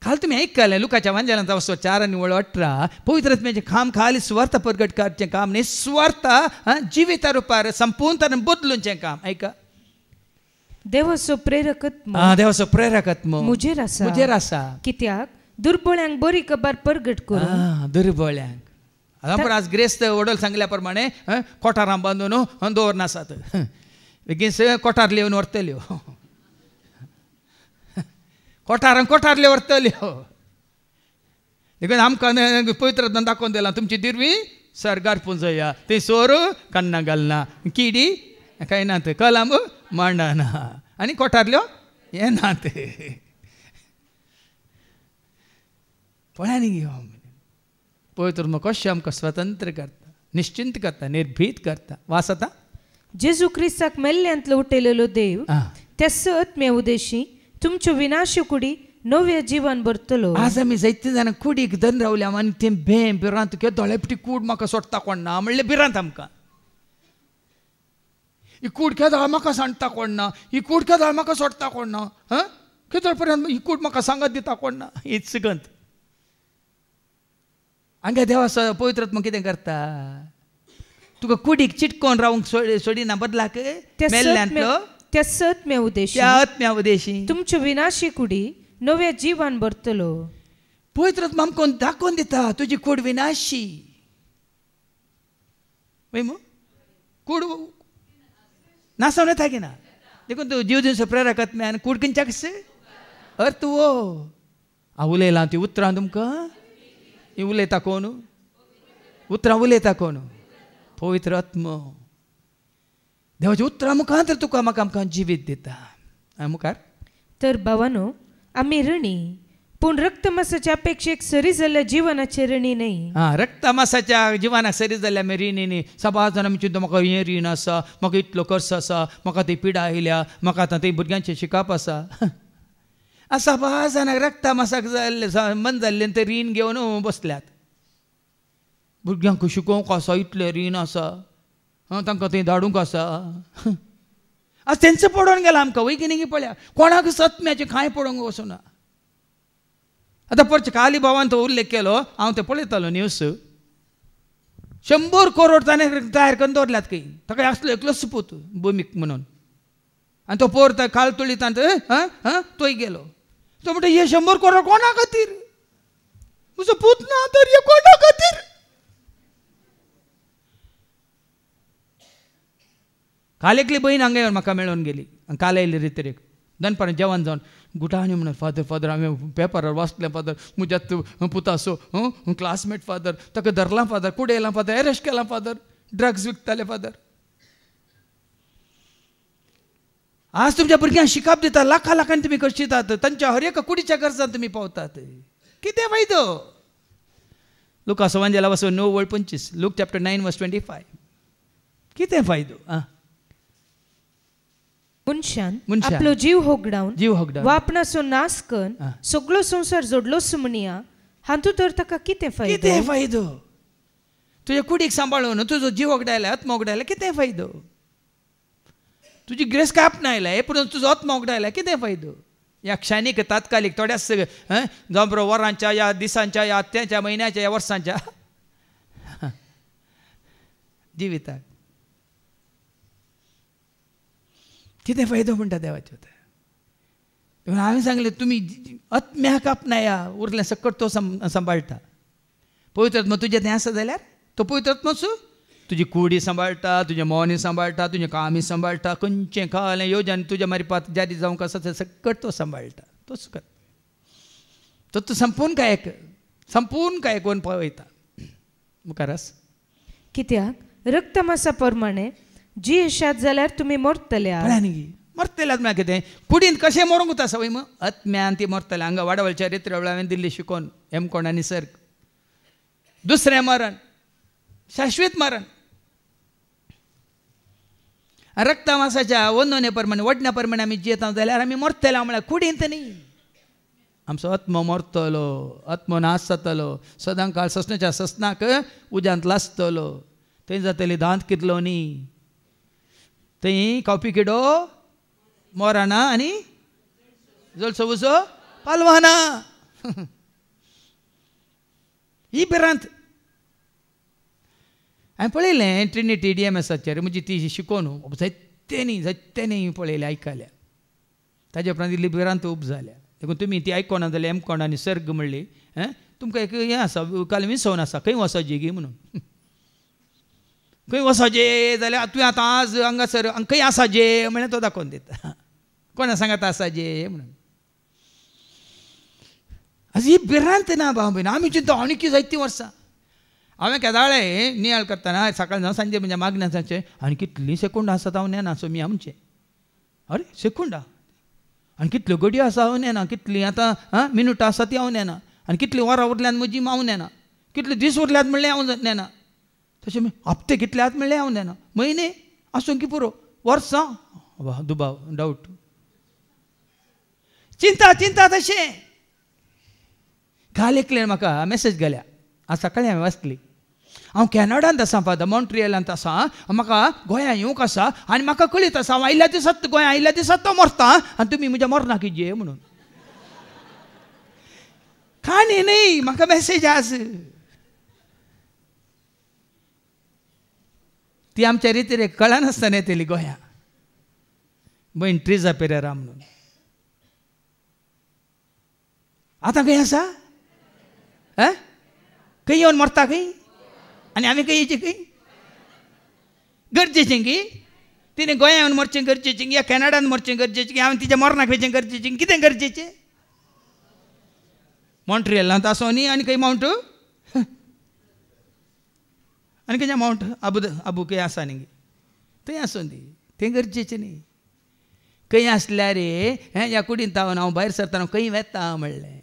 काल तुमी आयकलें लुकाच्या वांजेलांत 4:18 पवित्र आत्म्याचें काम खाली सुवार्थ परगट करचें काम न्ही, सुवार्थ जिविता रुपार संपूर्ण तरेन बदलूंचें काम. ऐका देवाचो प्रेरक आत्मो मुजेर आसा कित्याक दुर्बळ्यांक बरी खबर परगट करून. दुर्बळ्यांक आज ग्रेस्त वडोल सांगल्या प्रमाणे कोठारां बांदून दवरनासात. बेगीन कोठार लिवन व्हरतल्यो, कोठारले व्हरतल्यो. देखून आमकां पवित्र दाखोवन दिलां तुमची दिरवी सरगार पुंजया ते सोर कन्ना घालना, किडी काय नात, कलम मांडना आनी कोठारल्यो येनात. पळयांनी घेवं पवित्र कशें आमकां स्वतंत्र करता, निश्चिंत करता, निर्भीत करता. वाचता जेजू क्रिस्ताक मेल्ल्यांतलो उठयलेलो देव त्या आत्म्या उदेशी तुमच्यो विनाशी कुडी नव्या जीवन भरतलो. आज आमी जायते जाणां कुडीक धन रावल्या आनी तें भें भिरांत दोळेपटी कूड म्हाका सोडटा कोण ना म्हणलें भिरांत आमकां. ही कूड केदळ म्हाका सांडटा कोण ना, ही कूड केदळ म्हाका सोडटा कोण ना, केदळ पर्यंत ही कूड म्हाका सांगत दिता कोण ना. हीच सुगंत हांगा देवा पवित्र आत्मा कितें करता? तुका कुडीक चिटकोवन रावंक सोडिना, बदलाक मेल्ल्यांतलो त्या आत्म्या उदेशी तुमच्यो विनाशी कुडी नव्या जीवन भरतलो. पवित्र आत्मा आमकां दाखोवन दिता तुजी कूड विनाशी. कूड नासवन येता की ना? देखून तूं जीव दिवचो प्रेरक आत्म्यान कूड खंयच्या कस अर्थ वो हांव उलयलां ती उतरां तुमकां. ही उलयता कोण? उतरां उलयता कोण? पवित्र आत्मा. देवाच्या उतरां मुखांतर तुका म्हाका आमकां जिवीत दिता. मुखार तर भावानो आमी ऋणी पूण रक्तमासाच्या अपेक्षेक सरी जाल्ल्या जिवनाचे ऋणी न्ही. रक्तमासाच्या जिवनाक सरी जाल्ल्या आमी ऋणी न्ही. सबाज जाणां चिंता म्हाका हें रीण आसा, म्हाका इतलो खर्च आसा, म्हाका ती पिडा आयल्या, म्हाका आतां ती भुरग्यांचें शिकप आसा. सबाज जाणांक रक्तमासाक मन जाल्लें तें रीण घेवन बसल्यात. भुरग्यांक शिकोवंक आसा इतलें रीण आसा, तांकां थंय धाडूंक आसा आज तेंचो पडोवन गेला आमकां वय की न्ही पळया कोणाक सत्म्याचें कांय पडोवंक वचूना आतां परचे काली भावान तो उल्लेख केलो हांव ते पळयतालो न्यूज 100 करोड ताणें तयार करून दवरल्यात खंय ताका आसलो एकलो सुपूत भुमीक म्हणून आनी तो पोर काल तुळीत तोय गेलो तो म्हणटा हे 100 करोड कोणा खातीर म्हजो पूत ना तर हे कोणा खातीर काल एकली बहीण हांगा येवन म्हाका मेळोन गेली आनी काल आयली रितरेक दनपारां जेवण जावन गुटांनी म्हणून फादर हांवें पेपरार वाचलें फादर म्हज्यात पुतासो क्लासमेट फादर ताका धरलां फादर कुडेलां फादर एरेस्ट केलां फादर ड्रग्स विकताले फादर आज तुमच्या भुरग्यांक शिकप दिता लाखां लाखांनी तुमी करशितात तांच्या हर एका कुडीच्या गरजांक तुमी पावतात कितें फायदो लुका सवांजेला वचून 9:25 लूक चॅप्टर 9:25 कितें फायदो मनशान आपलो जीव होगडावन वा आपणाचो नाश करून सगळो संसार जोडलो म्हणया हातूंत तर ताका कितें फायदो तुज्या कुडीक सांबाळून तुजो जीव होगडायला आत्मा होगडायला कितें फायदो तुजी ग्रेस कापना आयला पूण तुजो आत्मा होगडायला कितें फायदो ह्या क्षणीक तात्कालीक थोड्याच जावं बरो वरांच्या या दिसांच्या या त्याच्या म्हयन्याच्या या वर्सांच्या जिविताक कितें फायदो म्हणटा देवाचे देखून हांवें सांगलें तुमी आत्म्याक आपणाया उरलें सकट तो सांबाळटा पवित्र आत्मा तुजें तें आसा जाल्यार तो पवित्र आत्माच तुजी कुडी सांबाळटा तुजें मोनी सांबाळटा तुजें कामी सांबाळटा खंयचें खालें येवजन तुज्या मारिपात जारी जावंक आसा तें सकट तो सांबाळटा तोच कर तो तूं संपूर्ण काय कोण पळयता मुखार आस कित्याक रक्तमासा प्रमाणे जी येशात जाल्यार तुमी मरतले मरतल्यात म्हळ्यार कितें कुडीन कशें मरूंक वता सवय आत्म्यान ती मरतले हांगा वाडवळ चरित्र हांवें दिल्ली शिकोवन कोण आनी सर्ग दुसरें मरण शाश्वत मरण रक्तमासाच्या वंदने प्रमाणे वडण्या प्रमाणे आमी जियेता जाल्यार आमी मरतले म्हळ्यार कुडींत न्ही आमचो आत्मो मरतलो आत्मो नाश जातलो सदां काळ ससण्याच्या ससनाक उज्यांत लासतलो थंय जातली दांत कितलो न्ही थंय खावपी किडो मोराना आनी जळसो उजो पालवाना ही भिरांत हांवें पळयलें ट्रिनिटी DMSचेर म्हणजे ती शिकोवन जायत्यांनी पळयलें आयकल्या ताजे उपरांत इल्ली भिरांत उब जाल्या देखून तुमी ती आयकोना जाल्यार कोण आनी सर्ग म्हणली तुमकां एक हें आसा काल विसवण आसा खंय वचोची गी म्हणून खंय वचोचे जाल्यार तुवें आतां आज हांगासर खंय आसा जे म्हळ्यार तो दाखोवन दिता कोणा सांगात आसा जे म्हणून आज ही भिरांत ना भाव भयण आमी चिंता आणकी जायतीं वर्सां हांवें केदाळे नियाळ करतना सकाळ जावन सांजे म्हणजे मागण्याचे आनी कितलीं सेकंड आसात हांव नेना सोमी आमचे अरे सेकंडा आनी कितल्यो घडयो आसा हांव नेना कितलीं आतां मिनटां आसा ती हांव नेना आनी कितलीं वरां उरल्यांत म्हजी हांव नेना कितले दीस उरल्यात म्हणलें हांव नेना तशें हप्ते कितले आत म्हणलें हांव नेना म्हयने आसूं की पुरो वर्सां दुबाव डावट चिंता तशें काल एकलें म्हाका मॅसेज गेल्या आज सकाळीं हांवें वाचली हांव कॅनडांत आसा फादर मॉन्ट्रियलांत आसा म्हाका गोंयां येवंक आसा आनी म्हाका कळीत आसा हांव आयिल्ल्या दिसात गोंयां आयिल्ल्या दिसात तो मरता आनी तुमी म्हज्या मरनाक जे म्हणून काणी न्ही म्हाका मॅसेज आज ती आमच्या रितीन कळनासतना येतली गोंयां भयण ट्रिजा पेरेरा म्हणून आतां खंय आसा खंय येवन मरता खंय आनी हांवें खंय येवचें खंय गरजेचें की तिणें गोंयां येवन मरचें गरजेचें की या कॅनडांत मरचें गरजेचें की हांवें तिच्या मरणाक वचचें गरजेचें कितें गरजेचें मॉन्ट्रियलांत आसूं न्ही आनी खंय मावंट आनी खंयच्या मावंट आबू खंय आसा न्ही थंय आसूं दी तें गरजेचें न्ही खंय आसल्यार रे ह्या कुडींत हांव भायर सरतना खंय वेता म्हणलें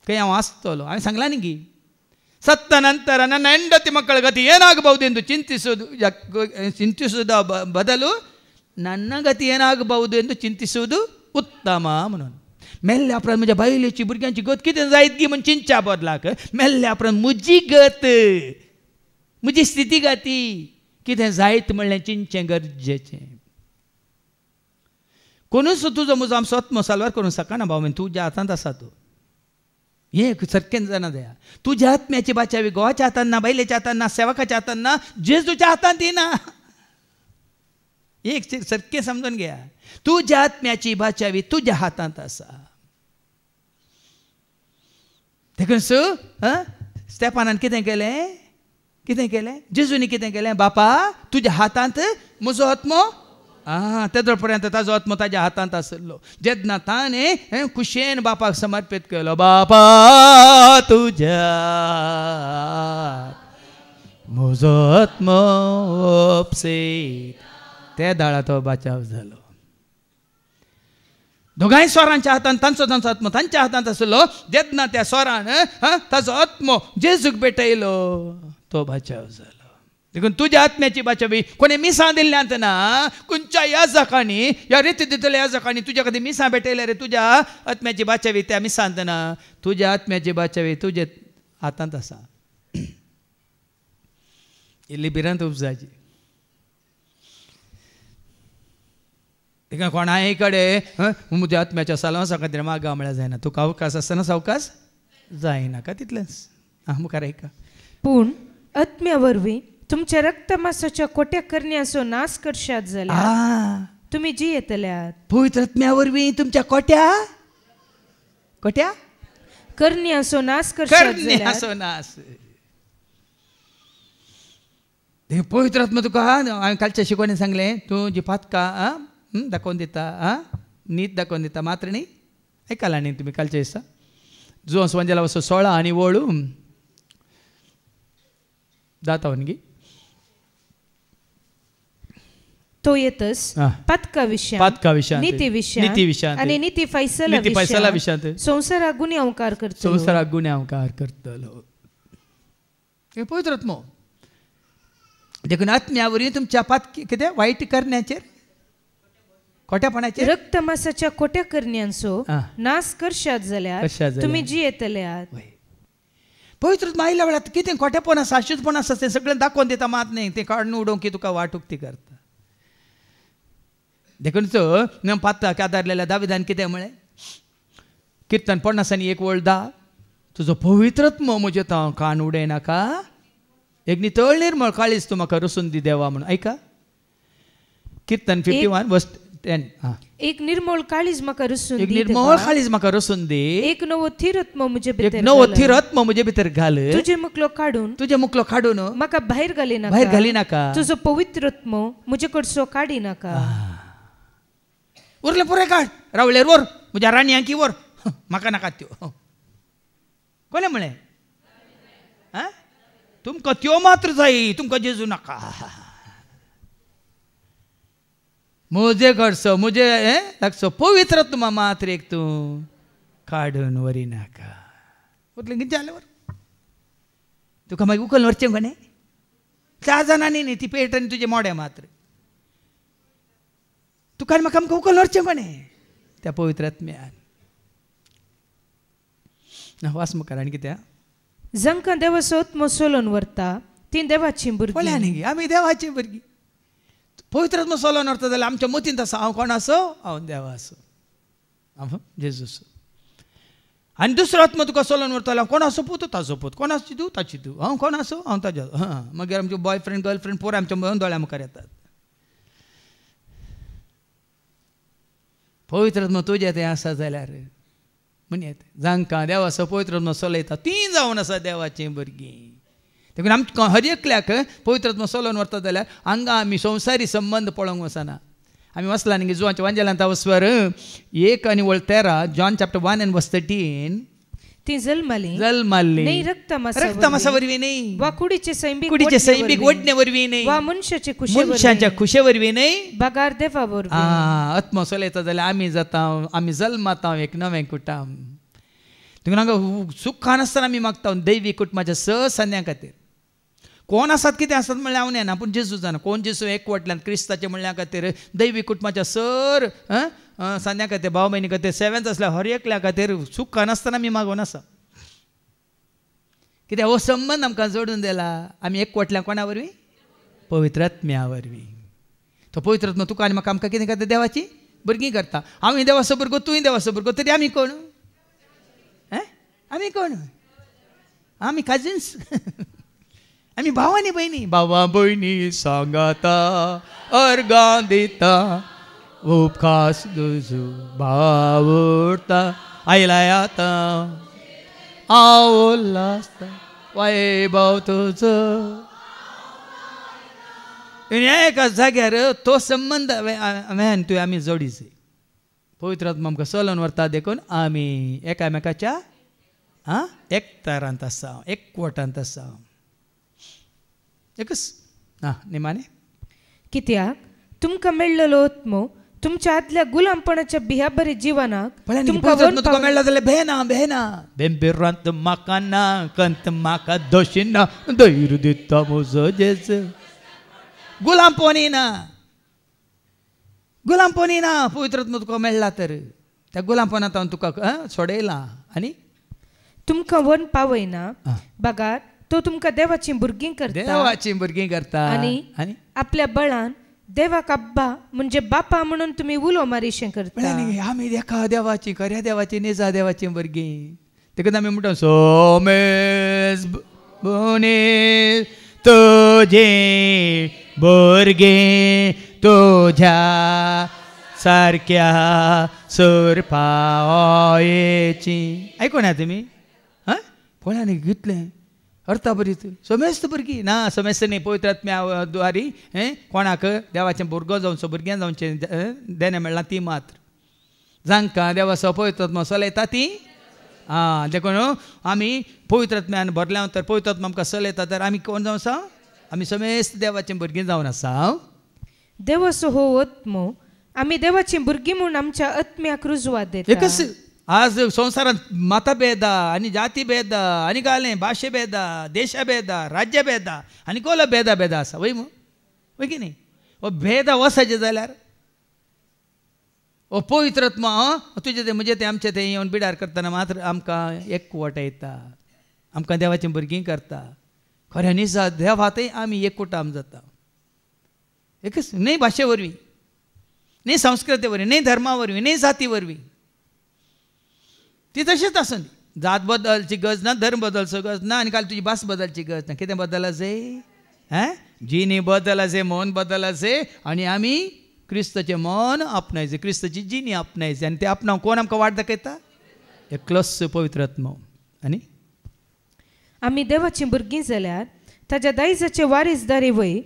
खंय हांव आसतलो हांवें सांगलां न्ही गी ಸತ್ತ ನಂತರ ನನ್ನ ಹೆಂಡತಿ ಮಕ್ಕಳ ಗತಿ ಏನಾಗಬಹುದೆಂದು ಚಿಂತಿಸುವುದ ಬದಲು ನನ್ನ ಗತಿ ಏನಾಗಬಹುದು ಎಂದು ಚಿಂತಿಸುವುದು उत्तम म्हणून मेल्ल्या उपरांत म्हज्या बायलेची भुरग्यांची गत कितें जायत गी म्हण चिंतच्या बदलाक मेल्ल्या उपरांत म्हजी गत म्हजी स्थिती गती कितें जायत म्हणलें चिंचें गरजेचें. कोणूच तुजो म्हजो आमचो आत्मो साल्वार करूंक शकना भाव. तुज्या हातांत आसा तूं. हें सारकें जाणा जाया. तुज्या आत्म्याची बाचावी गोवाच्या हातान ना, बायलेच्या हातान ना, सेवकाच्या हातान ना, जेजूच्या हातांत ना. एक सारकें समजून घेया. तुज्या आत्म्याची बाचावी तुज्या हातांत आसा. देखून स्टेफानान कितें केलें? कितें केलें? जेजूनी कितें केलें? बापा तुज्या हातांत म्हजो आत्मो. तेदो पर्यंत ताजो आत्मो ताज्या हातांत आसलो. जेन्ना ताणें खुशेन बापाक समर्पीत केलो, बापा तुज्या म्हजो आत्मो ओपसीत, त्या दाळा तो बाचाव जालो. दोगांय स्वरांच्या हातांत तांचो आत्मो तांच्या हातांत आसलो. जेन्ना त्या स्वरान ताजो आत्मो जेजूक भेटयलो, तो बाचाव जालो. देखून तुज्या आत्म्याची बाचावी कोणी मिसां दिल्ल्यांत ना. खंयच्या याजकांनी, ह्या रिती दितल्या याजकांनी तुज्या खातीर मिसां भेटयल्या रे. तुज्या आत्म्याची बाचावी त्या मिसांत ना. तुज्या आत्म्याची बाचावी तुज्या हातांत आसा. इल्ली भिरांत उपजाची. देखून कोणाय कडेन म्हज्या आत्म्याच्या सालवासा खातीर मागा म्हळ्यार जायना. तुका अवकाश आसतना सावकाश जायनाका, तितलेंच. मुखार ऐका. पूण आत्म्या वरवीं तुमच्या रक्तमासाच्या कोट्या करण्याचो नाश करशात जाल्यार तुम्ही जी येतल्यात. पवित्र आत्म्या वरवीं तुमच्या कोट्या करण्याचो नाश करशात करण्याचो नाश. पवित्र आत्मा तुका हांवें कालच्या शिकवणेन सांगलें, तूं जी पातकां दाखोवन दिता, नीत दाखोवन दिता, मात्र न्ही. आयकलां न्ही तुमी कालच्या दिसा? जुवस वंजला वचो 16 आनी वळू जाता वनगी तो येतस पत्का विषय नीती विषय आणि नीती फैसला विषय संसाराक गुन्यांवकार करतलो. पवित्र आत्मो देखून आत्म्यावरीं तुमच्या कितें वायट करण्याचेर, खोटेपणाचेर, रक्तमासाच्या खोट्या करण्यांचो नाश करशात जाल्यार तुम्ही जी येतल्यात. पवित्र आत्मा आयल्या वेळार कितें खोटेपण आसा, अशुद्धपण आसा तें सगळें दाखोवन दिता. मात न्ही तें काडून उडोवंक की तुका वाटूक ती करता. देखून पातकाक आदारलेल्या दाविदान कितें म्हळें? किर्तन 50 आनी 1 वळ 10, तुजो पवित्र आत्मो म्हजे हांव कान उडयनाका, एक नितळ निर्मळ काळीज तूं म्हाका रसून दी देवा म्हणून. ऐका किर्तन 51 वर्स 10. एक निर्मळ काळीज म्हाका रसून दी, एक नवो थीर आत्मो म्हजे भितर घाल, तुजे मुखलो काडून म्हाका भायर घाली नाका, तुजो पवित्र आत्मो म्हजे कडसो काडी नाका. उरले पुरे काड, रावलेर वर, म्हज्या राणयांकी वर, म्हाका नाका त्यो. कोणे म्हळें? तुमकां त्यो मात्र जाय, तुमकां जेजू नाका. म्हजे कडसो म्हजे लागचो पवित्र आत्मा मात्र एक तूं काडून वरी नाका. उरलें कितें जालें वर? तुका मागीर उखल व्हरचें कोणे? 4 जाणांनी न्ही, ती पेट आनी तुजे मोडे मात्र. तुका आनी म्हाका आमकां उखल व्हरचें कोणे? त्या पवित्र आत्म्यान. वास मुखार आनी कितें? जांकां देवाचो आत्मो सोलोवन व्हरता ती देवाची भुरगीं. न्ही आमी देवाची भुरगीं. पवित्र आत्मो सोलोवन व्हरता जाल्यार आमच्या मतींत आसा हांव कोण आसो? हांव देवा आसो, हांव जेजू आसो. आनी दुसरो आत्मो तुका सोलोवन व्हरता जाल्यार कोण आसो? तूं ताजो पूत. कोण आसची तूं? ताची तूं. हांव कोण आसो? हांव ताजो. मागीर आमचे बॉयफ्रेंड गर्लफ्रेंड पोर आमच्या दोळ्या मुखार येतात. पवित्र आत्मो तुजें तें आसा जाल्यार म्हण येता. जांकां देवाचो पवित्र आत्मो चलयता तीं जावन आसा देवाचीं भुरगीं. देखून आमकां हर एकल्याक पवित्र आत्मो चलोवन व्हरता जाल्यार हांगा आमी संवसारी संबंध पळोवंक वचना. आमी वचला न्ही जुवांच्या वांजेलांत वचवर 1 आनी वळ 13, जॉन चॅप्टर 1 and verse 13. ती जल्माली नाही रक्तमासा वरवीं नाही, वा कुडीचे सैंबिक ओडणे वरवीं नाही, वा मनशाच्या खुशे वरवीं नाही, बागार देवा वरवीं. आत्मो चलयता जाल्यार आमी जाता, आमी जल्माता एक नवें कुटुंब. देखून हांगा सुख नासतना आमी मागता दैवी कुटुंबाच्या सन्या खातीर. कोण आसात कितें आसात म्हणल्यार हांव न्हय, पूण जेजू जाणा. कोण जेजू एकवटल्यान क्रिस्ताचे म्हणल्या खातीर दैवी कुटुंबाच्या सन्या खातीर, भाव भयणी खातीर, सेवेंत आसल्या हर एकल्या खातीर सुख नासतना आमी मागोवन आसा. कित्याक हो संबंद आमकां जोडून दिला. आमी एकवटल्या कोणा वरवीं? पवित्र आत्म्या वरवीं. तो पवित्र आत्मा तुका आनी म्हाका आमकां कितें करता? देवाची भुरगीं करता. हांवूय देवाचो भुरगो, तूंय देवाचो भुरगो, तरी आमी कोण? आमी कोण? आमी काजिन्स. आमी भाव आनी भयणी. भावा भयणी सांगाता अर्गां दिता उपखास तुजो भाव उरता आयलाय आतां हांव उल्हासता वैभव तुजो. एका जाग्यार तो संबंध हांवें तुवें आमी जोडीचे. पवित्र आत्मा आमकां चलोवन व्हरता देखून आमी एकामेकाच्या एकतारांत आसा, एकवटांत आसा. एकच निमाणे. कित्याक तुमकां मेळ्ळलो आत्मो तुमच्या आदल्या गुलामपणाच्या बिहाबरी जिवनाक तुका मेळ्ळा जाल्यार भेना भेना बेंबिरांत म्हाका ना कंत म्हाका दोशीना धैर्य दिता म्हजो जेजू. गुलामपणी ना, गुलामपणी ना. पवित्र आत्मा तुका मेळ्ळा तर त्या गुलामपणांत हांव तुका सोडयलां आनी तुमकां वन पावयना. बगार तो तुमकां देवाची भुरगीं करता, देवाची भुरगीं करता आनी आपल्या बळान देवाक अब्बा म्हणजे बापा म्हणून तुमी उलो मारीशें करता. आमी एका देवाची, खऱ्या देवाची, निजा देवाची भुरगीं. देखून आमी म्हणटा सोमेज बोने तुजे भुरगीं तुज्या सारक्या सुरपायेची. आयकोना तुमी? पळयांनी घेतलें अर्था बरीत समेस्त भुरगीं ना. समेस्त न्ही, पवित्र आत्म्या द्वारी कोणाक देवाचें भुरगो जावचो, भुरग्यां जावचें देणें मेळना ती मात्र. जांकां देवाचो पवित्र आत्मा चलयता ती. देखून आमी पवित्र आत्म्यान भरल्या तर पवित्र आत्मा आमकां चलयता तर आमी कोण जावन आसा? आमी समेस्त देवाचें भुरगीं जावन आसा. देवाचो हो आत्मो आमी देवाची भुरगीं म्हूण आमच्या आत्म्याक रुजवात देता. एकच आज संवसारांत मतभेदा आनी जाती भेदा आनी घालें भाशे भेदा, देशा भेदा, राज्य भेदा आनी कोला भेदा भेदा आसा. वय वय की न्ही? हो भेदा वसाचे जाल्यार हो पवित्र आत्मा तुजें तें म्हजें तें आमचें तें येवन बिडार करतना मात्र आमकां एकवटायता, आमकां देवाचीं भुरगीं करता. खऱ्या निजा देवातय आमी एकवटाम जाता. एकच न्ही भाशे वरवीं, न्ही संस्कृती वरवीं, न्ही धर्मा वरवीं, न्ही जाती वरवीं. ती तशीच आसूं दी. जात बदलची गरज ना, धर्म बदलचो गरज ना आनी काल तुजी भास बदलची गरज ना. कितें बदला जाय? जिणी बदला जाय, मन बदला जाय आनी आमी क्रिस्ताचें मन आपणायचें, क्रिस्ताची जिणी आपणायचें. आनी तें आपणाव कोण आमकां वाट दाखयता? एकलोच पवित्र आत्मा. आनी आमी देवाची भुरगीं जाल्यार ताच्या दायजाचे वारीसदारी वय.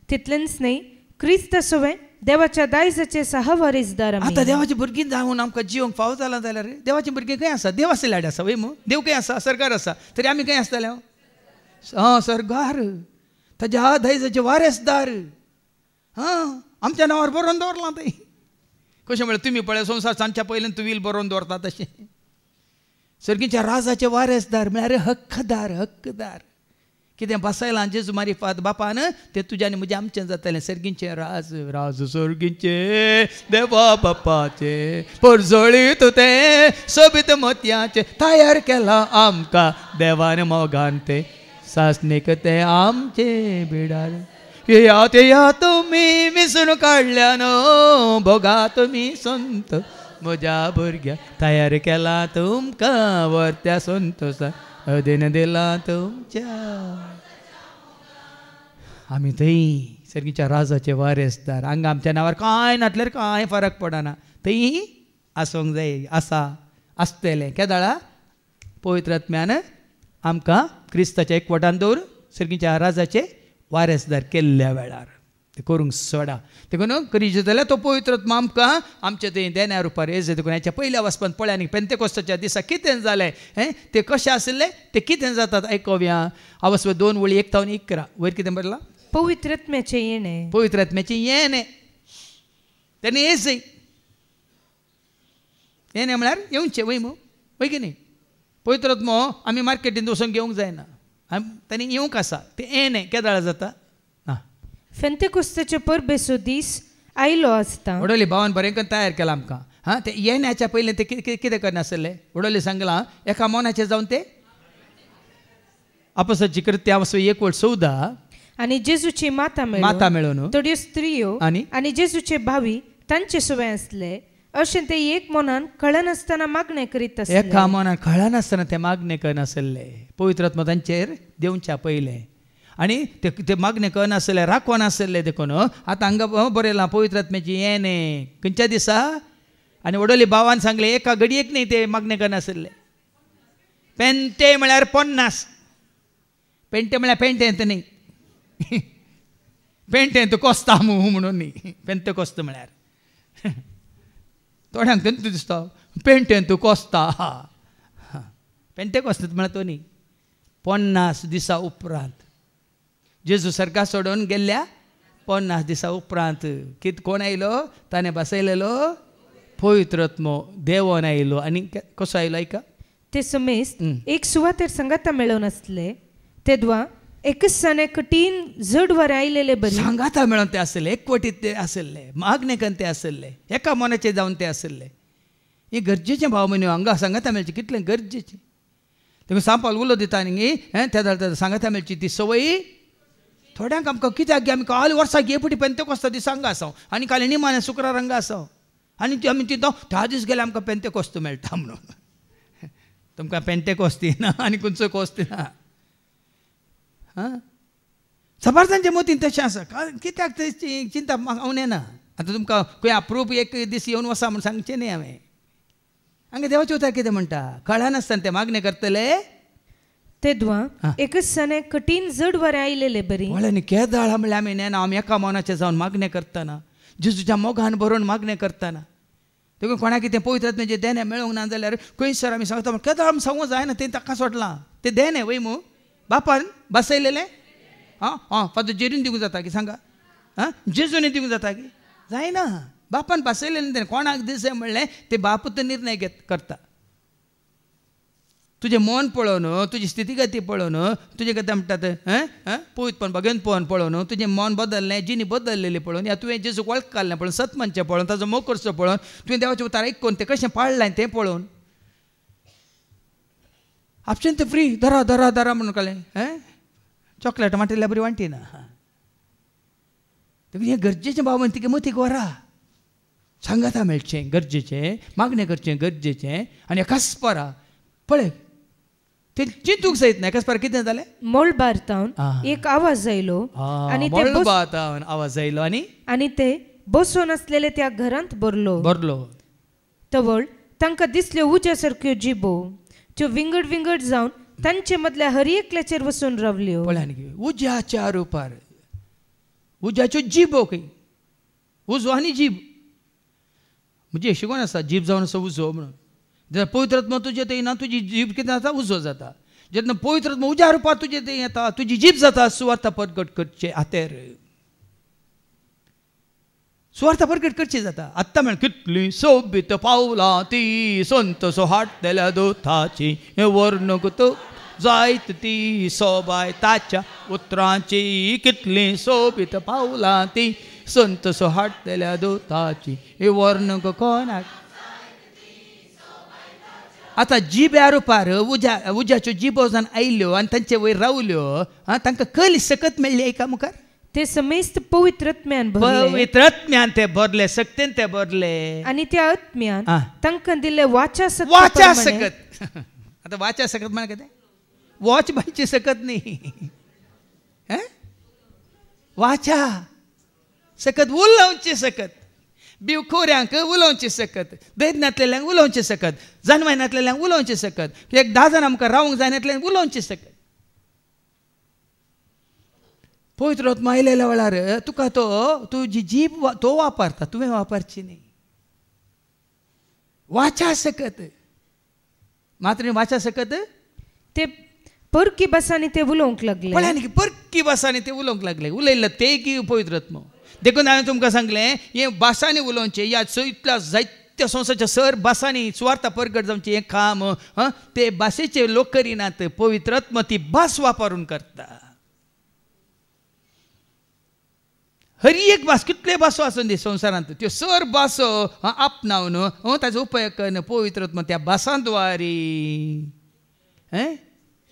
तितलेंच न्ही, क्रिस्त सोवें देवाच्या दायजाचे सहवारीसदार. आतां देवाची भुरगीं जावन आमकां जिवंक फाव जालां जाल्यार देवाची भुरगीं खंय आसा? देव आसले आसा वय मू. देव खंय आसा? सरकार आसा. तरी आमी खंय आसतले? सरकार ताच्या दायजाचे वारेसदार. आमच्या नांवार बरोवन दवरलां थंय. कशें म्हळ्यार तुमी पळय संवसार सांच्या पयलीं तुवेल बरोवन दवरता तशें. सर्गीच्या राजाचे वारेसदार म्हळ्यार हक्कदार. हक्कदार कितें बसयलां जेजू मारिफात बापान तें तुज्या आनी म्हजें आमचें जातलें. सर्गींचें राज, राज सर्गींचें देवा बापाचे परजळीत तें सोबीत मोतयाचें तयार केलां आमकां देवान मोगान तें सासणीक तें आमचें बिडार. या तुमी विसरून काडल्या न्हू भोगा तुमी संत म्हज्या भुरग्या तयार केला तुमकां वर्त्या संतोषा अदेन दिला तुमच्या. आमी थंय सर्गीच्या राजाचे वारेसदार. हांगा आमच्या नांवार कांय नातल्यार कांय फरक पडना. थंय आसूंक जाय, आसा, आसतलें. केदाळा पवित्र आत्म्यान आमकां क्रिस्ताच्या एकवटान दवर सर्गीच्या राजाचे वारेसदार केल्ल्या वेळार ते करूंक सोडा. देखून करीत जाल्यार तो पवित्र आत्मा आमकां आमचे थंय देण्या रुपार येजो. देखून हेच्या पयल्या वचपान पळय आनी पेंतेकोस्ताच्या दिसा कितें जालें तें कशें आसलें तें कितें जातात आयकोवया. आवस्व 2 वळी 1 ते 11 वयर कितें बरलां? पवित्र आत्म्याचें येणें. पवित्र आत्म्याचें येणें. तेन्ना येजय. येणें म्हळ्यार येवचें वय मू. वय की न्ही? पवित्र आत्मो आमी मार्केटींत वचून घेवंक जायना. तांणी येवंक आसा. तें येणें केदाळ जाता. पेंतेकोस्ताचे परबेचो दीस आयलो आसता. उडोली भावान बरें करून तयार केलां आमकां. तें येण्याच्या पयलीं तें कितें करनासलें? उडोली सांगलां एका मोनाचें जावन तें अपोस्तलांची कृत्यां 1:14 आणि जेजूची माता मेळून थोड्यो स्त्रियो आणि जेजूचे भावी तांचे सुवे असले अशें ते एक मनान कळनासतना मागणे करीत आसले. एका मनान कळनासतना ते मागणे करनासले. पवित्र आत्मा तांचेर देवच्या पयले आणि ते मागणे करनासले राखनासले देखून आतां हांगा बरयलां पवित्र आत्म्याची येणे खंयच्या दिसा आनी वडोली भावान सांगले एका घडयेक न्ही ते मागणे करनासले. पेंटे म्हळ्यार 50 पेंटे म्हळ्यार पेंटेंत न्ही पेंटेंत कोस्ता म्हणून न्ही पेंते कोस्त म्हळ्यार थोड्यांक तेंत दिसता पेंटेंत कोस्ता पेंटे कोस्ता म्हळ्यार तो न्ही 50 दिसा उपरांत जेजू सरकार सोडून गेल्ल्या 50 दिसा उपरांत कोण आयलो ताणें बसयलेलो पवित्र आत्मो देवोन आयलो आनी कसो आयलो ऐका ते समेस्त एक सुवातेर संगाता मेळून आसले तेदवा एकच साने कठीण जड वर आयलेले बरे सांगाता मेळून ते आसले एकवटीत ते आसले मागणे करून ते आसले एका मनाचे जावन ते आसले. हे गरजेचें भाव म्हण्यो हांगा सांगाता मेळचें कितलें गरजेचें. देखून सांपाल उलो दिता न्ही त्या सांगाता मेळची ती संवय थोड्यांक आमकां कित्याक गे आमी काल वर्साक हे फावटी पेंतेकोस्त दीस हांगा आसां आनी काल निमाणे शुक्रार हांगा आसां आनी आमी चिंता त्या दीस गेल्यार आमकां पेंतेकोस्त मेळटा म्हणून. तुमकां पेंतेकोस्ती ना आनी खंयचो कोस्त ना. सबारतांच्या मतीन तशें आसा कित्याक चिंता हांव ना. आतां तुमकां खंय अप्रूप एक दीस येवन वसा म्हूण सांगचें न्ही हांवें. हांगा देवाचे उतर कितें म्हणटा कळनासतना ते मागणे करतले तेदवा एकच साने कठीण जड वर आयलेले बरी म्हळ्यार न्ही केदाळ म्हळ्यार आमी नेना आमी एका मनाचे जावन मागणे करतना जेजूच्या मोगान बरोवन मागणे करतना देखून कोणाक कितें पवित्र आत्म्याचें देणें मेळूंक ना जाल्यार खंयसर आमी सांगता केदाळ आमी सांगूंक जायना तें ताका सोडलां तें देणें वय मू बापान बसयलेलें फादर जेरीन दिवंक जाता की सांगा जेजून दिवंक जाता की जायना. बापान बसयलेलें तेणें कोणाक दिसय म्हणलें ते बापूत निर्णय करता. तुजें मन पळोवन तुजी स्थितीगती पळोवन तुजें कितें म्हणटात पवित्रपण भगवन पळोवन तुजें मन बदललें जिणी बदललेली पळोवन या तुवें जेजूक वळखलें पळोवन सतमनचें पळोवन ताजो मोग करचो पळोवन तुवें देवाचें उतार आयकून तें कशें पाळलें तें पळोवन आपशें तें फ्री धरा धरा धरा म्हणून कळ्ळें चॉकलेट वांटिल्ल्या बरी वांटी ना. देखून हें गरजेचें भाव म्हण तिगे मतीक व्हरा सांगाता मेळचें गरजेचें मागणें करचें गरजेचें आनी एकाच परा पळय ते चिंतूंक जायत ना. एकाच परा कितें जालें मोळबारतावन एक आवाज आयलो आनी मोळबारतावन आवाज आयलो आनी ते बसून आसलेले त्या घरांत भरलो तवळ तांकां दिसल्यो उज्या सारक्यो जिबो त्यो विंगड विंगड जावन तांचे मदल्या हर एकल्याचेर वचून रावल्यो. पळय उज्याच्या रुपार उज्याच्यो जिबो खंय उजो आनी जीब म्हणजे शिकून आसा जीब जावन आसा उजो म्हणून जेन्ना पवित्र आत्मा तुजे थंय ना तुजी जीब कितें जाता उजो जाता. जेन्ना पवित्र आत्मा उज्या रुपार तुजे थंय येता तुजी जीब जाता सुवार्ता परगट करचे हातेर सुवार्ता परगट करची जाता. आत्तां म्हण कितली सोबीत पावलां ती संत सोहाटलेल्या दोताची वर्णगत जायत ती सोबाय ताच्या उतरांची कितली सोबीत पावलां ती संत सोहाटलेल्या दोताची वर्णग कोणाक. आतां जिब्या रुपार उज्याच्यो जिबो जावन आयल्यो आनी तांचे वयर रावल्यो तांकां कली सकत मेळ्ळी एका मुखार ते समेस्त पवित्र आत्म्यान ते भरले सक्तेन ते भरले आनी त्या आत्म्यान तांकां दिले वाचा सकत. आतां वाचा सकत म्हळ्यार कितें वॉच बांदची सकत न्ही वाचा सकत उलोवची सकत बिवखोऱ्यांक उलोवची सकत दैन्यांतलेल्यांक उलोवची सकत जानवायनांतलेल्यांक उलोवची सकत एक 10 जाणां आमकां रावंक जायनातल्यांक उलोवची सकत. पवित्र आत्मा आयलेल्या वेळार तुका तुजी जीब तो वापरता तुवें वापरची न्ही. वाचा सकत मात्र वाचा सकत ते परकी भासांनी ते उलोवंक लागले. पळय परकी भासांनी ते उलोवंक लागले उलयल्ले ते की पवित्र आत्मा. देखून हांवें तुमकां सांगलें हे भासांनी उलोवचें या इतल्या जायत्या संवसाराच्या सर भासांनी सुवार्ता परगट जावचें हें काम ते भाशेचे लोक करिनात पवित्र आत्मा ती भास वापरून करता. हरी एक भास कितले भासो आसूं दी संवसारांत त्यो सर भासो आपणावन ताचो उपयोग करून पवित्र आत्मा त्या भासांद्वारी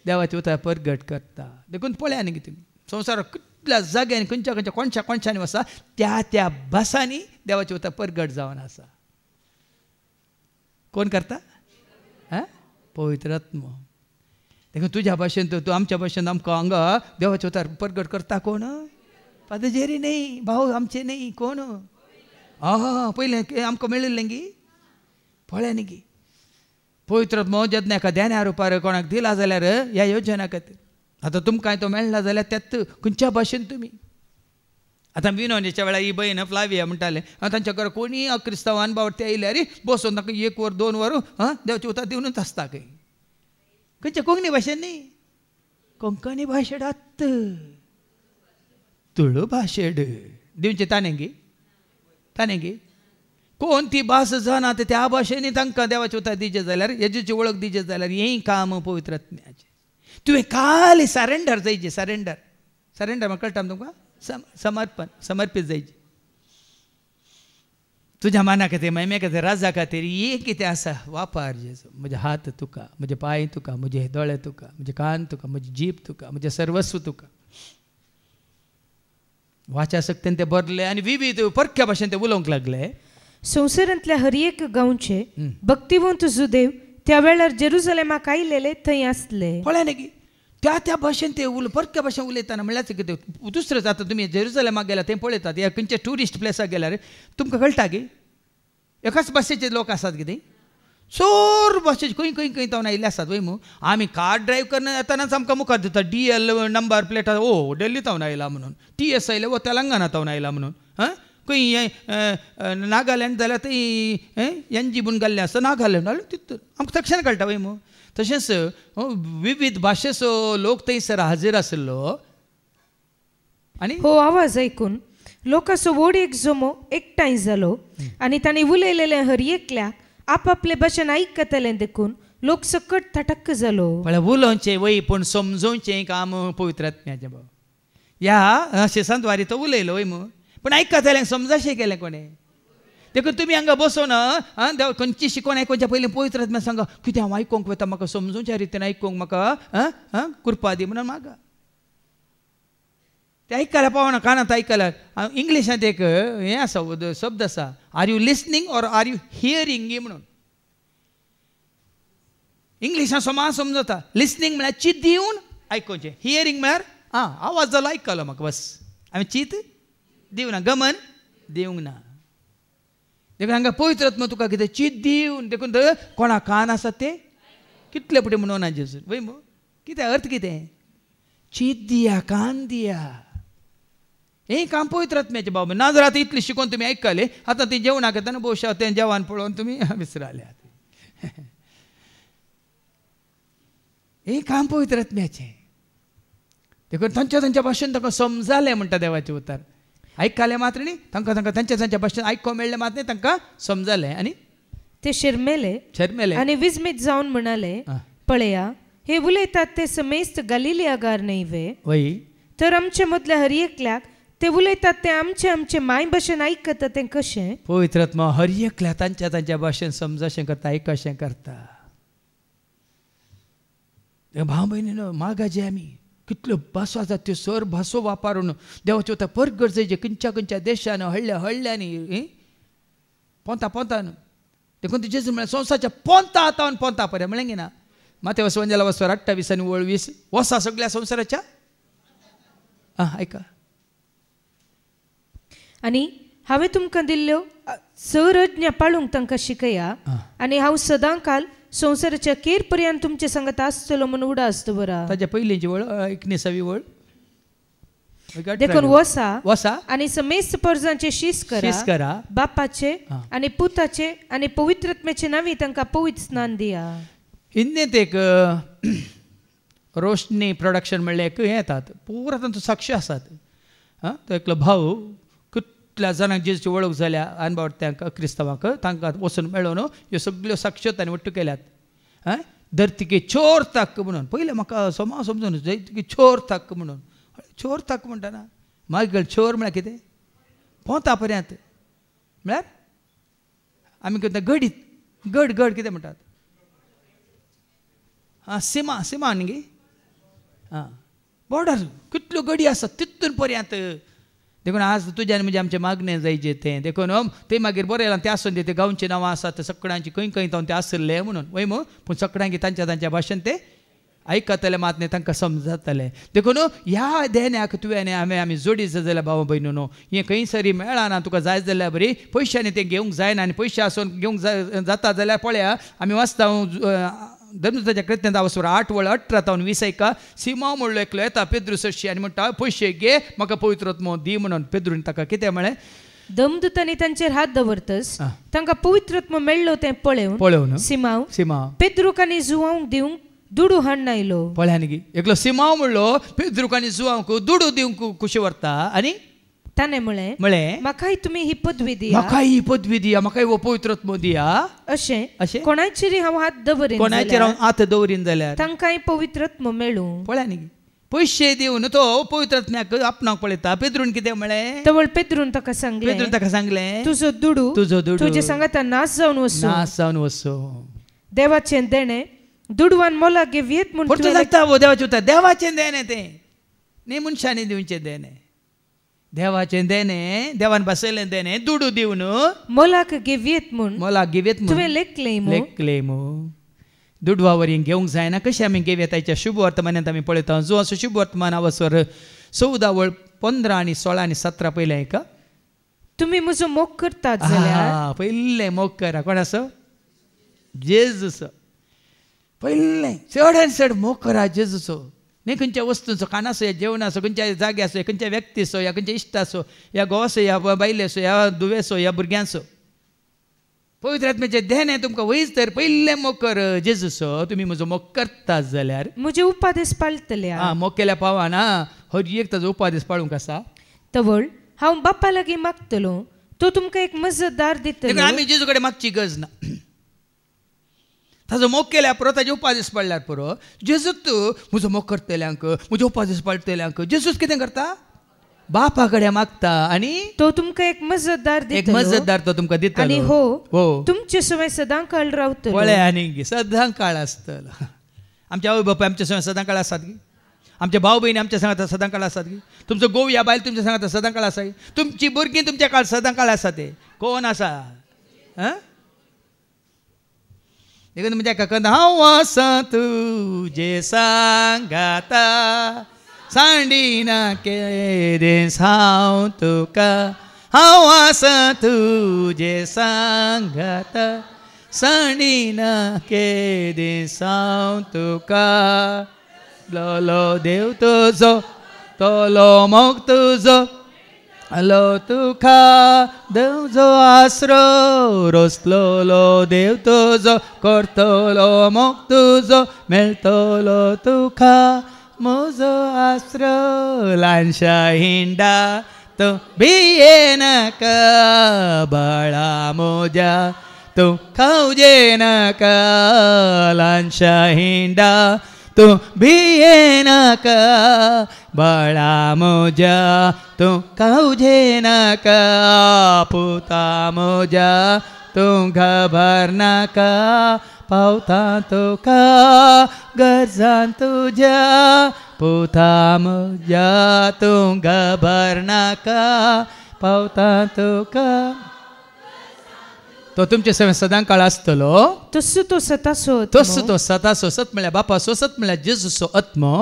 देवाचे उतर परगट करता. देखून पळया न्ही तुमी संवसाराक कितल्या जाग्यांनी खंयच्या खंयच्या कोणशांनी वसा त्या भासांनी देवाचें उतर परगट जावन आसा. कोण करता? पवित्र आत्मा. देखून तुझ्या भाशेन तूं आमच्या भाशेन आमकां हांगा देवाचें उतर परगट करता कोण? पादजेरी न्ही, भाऊ आमचे न्ही, कोण? पयलें आमकां मेळिल्लें गी पळ्ळें न्ही गी. पवित्र आत्मा जेन्ना एका ध्याना रुपार कोणाक दिला जाल्यार ह्या योजना खातीर आतां तुमकां तो मेळ्ळा जाल्यार त्यात खंयच्या भाशेन तुमी आतां विनोनेच्या वेळार ही बहीण फ्लाविया म्हणटाले तांच्या घरा कोणी क्रिस्तांव अनबावटे येयले अरे बसून ताका 1 वर 2 वर देवाचें उतर दिवनूच आसता खंय. खंयच्या कोंकणी भाशेन न्ही, कोंकणी भाशेडात तुळू भाशेड दिवचे ताणें गे कोण ती भास जाणा त्या भाशेनी तांकां देवाचें उतर दिजें जाल्यार येजूची वळख दिजें जाल्यार हें काम पवित्र आत्म्याचें. तुवें खाली सरेंडर जायचें. सरेंडर म्हाका कळटा तुमकां? समर्पीत जायचें तुज्या मना खातीर महिमे खातीर राजा खातीर एक कितें आसा वापर जेजू. म्हजे हात तुका, म्हजे पांय तुका, म्हजे दोळे तुका, म्हजे कान तुका, म्हजी जीब तुका, म्हजें सर्वस्व तुका. वाचा सक्तीन ते भरले आनी विविध परक्या भाशेन ते उलोवंक लागले. संवसारांतल्या हर एक गांवचे भक्तिवंत जुदेव त्या वेळार जेरुसलेमाक आयिल्ले थंय आसले. पळय न्ही त्या भाशेन ते परक्या भाशेन उलयतना म्हणल्यार कितें दुसरें जाता. तुमी जेरुसलेमाक गेल्यार थंय पळयतात या खंयच्या ट्युरिस्ट प्लेसाक गेल्यार तुमकां कळटा की एकाच भाशेचे लोक आसात कितें चोर भाशेचे खंय खंय जावन आयिल्ले आसात. वय मू आमी कार ड्रायव्ह करना येतानाच आमकां मुखार दिता DL नंबर प्लेट दिल्ली तावन आयला म्हणून, TS आयले तेलंगाना तावन आयला म्हणून. खंय नागालँड जाल्यार थंय NG म्हूण घाल्लें आसता नागालँड तितून आमकां तक्षण कळटा. वय मू तशेंच विविध भाशेचो लोक थंयसर हाजीर आशिल्लो आनी हो आवाज आयकून लोकांचो व्हड एक जमो एकठांय जालो आनी तांणी उलयलेले हर एकल्याक आपआपले भाशेन आयकतलें देखून लोक सकट थटक्क जालो. म्हळ्यार उलोवचें वय पूण समजोवचें काम पवित्र आत्म्याचें. भाव ह्या शेसांतवारी तो उलयलो वय मू पूण आयकतलें समजाशें केलें कोणें. देखून तुमी हांगा बसून देव खंयची शिकवण आयकोवच्या पयलीं पवित्र आत्म्याक सांगा कितें हांव आयकोंक वता म्हाका समजूच्या रितीन आयकोंक म्हाका कृपा दी म्हणून मागा. ते आयकल्यार पावना कानांत आयकल्यार इंग्लिशांत एक हें आसा शब्द आसा are you listening or are you hearing म्हणून. इंग्लिशान समजता. लिसनींग म्हळ्यार चीत दिवन आयकोवचें, हियरींग म्हळ्यार आवाज जालो आयकलो म्हाका बस हांवें चीत दिवना गमन दिवंक ना. देखून हांगा पवित्र आत्मा तुका कितें चीत दिवन देखून कोणा कान आसा ते कितले पुटी म्हणून जेजू वय मू कितें अर्थ कितें चीत दिया कान दिया हें काम पवित्र आत्म्याचें बाबा. ना जाल्यार आतां इतलें शिकून तुमी आयकले आतां ती जेवणाक येताना भोवशा तें जेवण पळोवन तुमी विसराल्यात. हें काम पवित्र आत्म्याचें. देखून तांच्या भाशेन ताका समजालें म्हणटा देवाचें उतर. आयकले मात्र न्ही तांकां तांच्या भाशेन आयकोंक मेळ्ळें मात न्ही तांकां समजालें आनी ते शर्मेले आनी विस्मीत जावन म्हणाले पळया हे उलयतात ते समेस्त गलिलियागार न्हय वय तर आमचे मदल्या हर एकल्याक ते उलयतात ते आमचे माय भाशेन आयकता तें कशें. पवित्र आत्मा हर एकल्याक तांच्या भाशेन समजाशें करता आयकशें करता. भाव भयणीनो मागाजे आमी कितल्यो भासो आसात त्यो सर भासो वापरून देवाचे उतर परगट जायचे खंयच्या देशान हळ्ळ्यांनी पोंतान देखून जेजू म्हळ्यार संवसाराच्या पोंता पर्यंत म्हळें गे ना. माथ्या वचवंजेला वचोर 28 आनी 20 वसा सगळ्या संवसाराच्या आयका. आनी हांवें तुमकां दिल्ल्यो 6 आज्ञा पाळूंक तांकां शिकया आनी हांव सदांकाल संवसाराच्या अखेर पर्यंत तुमचे सांगत आसतलो म्हणून उडास दवरा. ताच्या पयलींची वळ 19वी वळ देखून वसा आनी समेस्त परजांचे शीस करा बापाचे आनी पुताचे आनी पवित्रात्म्याचे नांवी तांकां पवित्र स्नान दिया. हिंदींत एक रोशनी प्रोडक्शन म्हणलें एक हें येतात पुरा तांचो साक्ष आसात. तो एकलो भाव कितल्या जाणांक जेजूची वळख जाल्या अनबावट्यांक क्रिस्तांवांक तांकां वचून मेळोवन ह्यो सगळ्यो साक्ष्यो तांणी वट्ट केल्यात. धरतीके चोर ताक म्हणून पयलें म्हाका समजून धरतीके चोर ताक म्हणून चोर ताक म्हणटाना मागीर चोर म्हळ्यार कितें पोंता पर्यंत म्हळ्यार आमी करता गडीत गड कितें म्हणटात सिमा न्ही गे बॉर्डर कितल्यो गडी आसात तितून पर्यंत देखून आज तुज्यान म्हणजे आमचे मागणे जायचे ते देखून ते मागीर बरें ते आसून ते गांवची नांवां आसात सगळ्यांची खंय खंय जावन ते आसले म्हणून वय मग पूण सगळ्यांक तांच्या भाशेन ते आयकतले मात न्ही तांकां समजतले देखून ह्या देण्याक तुवें आमी जोडी जाल्यार भाव भयणू न्हू हें खंय सरी मेळना तुका जाय जाल्यार बरी पयशांनी तें घेवंक जायना आनी पयशे आसून घेवंक जाता जाल्यार पळया आमी वाचता धर्मताच्या कृत्यांत वचून 8 वळ 18 तावन 20 सिमा म्हणलो एकलो येता पेद्रू सशी आनी म्हणटा पयशे घे म्हाका पवित्र आत्मो दी म्हणून पेद्रून ताका कितें म्हळें दमदूतांनी तांचेर हात दवरतस तांकां पवित्र आत्मो मेळ्ळो तें पळोवन सिमाव पेद्रूक आनी जुवांक दिवंक दुडू हाडून आयलो पळयानी एकलो सिमाव म्हणलो पेद्रूक आनी जुवांक दुडू दिवंक कुशी व्हरता आनी ताणें म्हळें म्हाकाय तुमी ही पदवी दिया म्हाकाय हो पवित्र आत्मो दिया अशें कोणाचेर हांव हात दवरीन जाल्यार तांकांय पवित्र आत्मो मेळूं पळयानी पयशे दिवन तो पवित्र आत्म्याक आपणाक पळयता पेद्रून कितें म्हळें तवळ पेद्रून ताका सांगलें तुजो दुडू तुजे सांगाता नाश जावन वचो देवाचें देणें दुडवान मोलाक घेवयेत म्हूण देवाचें देणें तें न्ही मनशांनी दिवचें देणें देवाचें देणें देवान बसयलें देणें दुडू दिवन मोलाक घेवयेत म्हूण तुवें लेखलें दुडवा वरी घेवंक जायना कशें आमी घेवया शुभ वर्तमानांत आमी पळयता जो असो शुभ वर्तमान हांगासर 14 वळ 15 आनी 16 आनी 17 पयलें आयका तुमी म्हजो मोग करतात जाल्यार पयलें मोग करा कोण आसो जेजूस पयलें चड चड मोग करा जेजूचो न्ही खंयच्या वस्तूंचो खाणासो या जेवणाचो खंयच्या जाग्याचो खंयच्या व्यक्तीचो या खंयच्या इश्टाचो या घोवाचो या बायलेचो या दुवेचो या भुरग्यांचो पवित्र आत्म्याचे देणें तुमकां वयच तर पयलें मोग कर जेजूचो तुमी म्हजो मोग करतात जाल्यार म्हजे उपादेश पाळटले मोग केल्या पावाना हर एक ताजो उपादेश पाळूंक आसा तवळ हांव बाप्पा लागीं मागतलो तो तुमकां एक मजतदार दितलो आमी जेजू कडेन मागची गरज ना ताजो मोग केल्या पुरो ताजे उपादेश पाळल्यार पुरो जेजूच तूं म्हजो मोग करतल्यांक म्हजो उपादेश पाळटल्यांक जेजूच कितें करता बापा कडेन मागता आनी तो तुमकां एक मजतदार तो तुमकां दितलो आनी तुमचे सवय सदां काळ रावतलो पळय आनी सदां काळ आसतलो आमच्या आवय बापूय आमचे सवय सदां काळ आसात गी आमचे भाव भयणी आमच्या सांगात सदां काळ आसात गी तुमचो गोव या बायल तुमच्या सांगात सदां काळ आसा तुमची भुरगीं तुमच्या काळ सदां काळ आसा ते कोण आसा देखून म्हणजे काकंद हांव आसा तुजे सांगाता सांडिना केदेस हांव तुका हांव आसा तुजे सांगाता सांडिना केदेस हांव तुका लोलो देव तुजो तोलो मोग तुजो हलो तुका देवजो आसरो रोसलो देव तुजो करतलो मोग तुजो मेळटलो तुका म्हजो आसरो ल्हानशा हिंडा तूं भिये नाका बाळा म्हज्या तूं खावजे नाका ल्हानशा हिंडा तूं भिये नाका बाळा म्हज्या तूं खावजे नाका पुता म्हज्या तूं घाबर नाका पावता तुका गरजान तुज्या पुता म्हज्या तूं घाबर नाका पावता तुका तो तुमचे सवय सदां काळ आसतलो तसो तो सतासो सत म्हळ्यार बापाचो सत म्हळ्यार जेजूचो आत्मो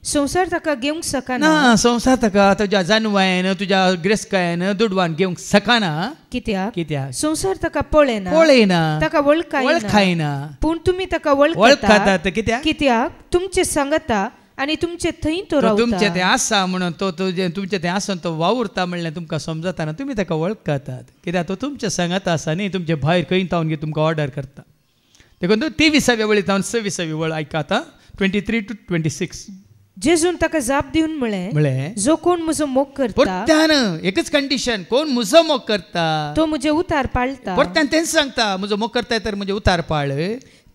संसार ताका घेवंक सकना संसार ताका तुज्या जानवायन तुज्या गिरेस्कायन दुडवान घेवंक सकना कित्याक संसार ताका पळयना ताका वळखायना पूण तुमी ताका वळखतात कित्याक तुमचे सांगता आनी तुमचे थंय तो रावता तुमचे ते आसा म्हणून तो तुमचे ते आसून तो वावुरता म्हणल्यार तुमकां समजता ना तुमी ताका वळखतात कित्याक तो तुमचे सांगत आसा न्ही तुमचे भायर खंय तावन तुमकां ऑर्डर करता देखून 23व्या वळी तावन 26व्या वळ आयकाता 23 to 26 जेजून ताका जाप दिवन म्हळें जो कोण म्हजो मोग करता परत्यान एकच कंडिशन कोण म्हजो मोग करता तो म्हजे उतार पाळटा परत्यान तेच सांगता म्हजो मोग करता तर म्हजे उतार पाळ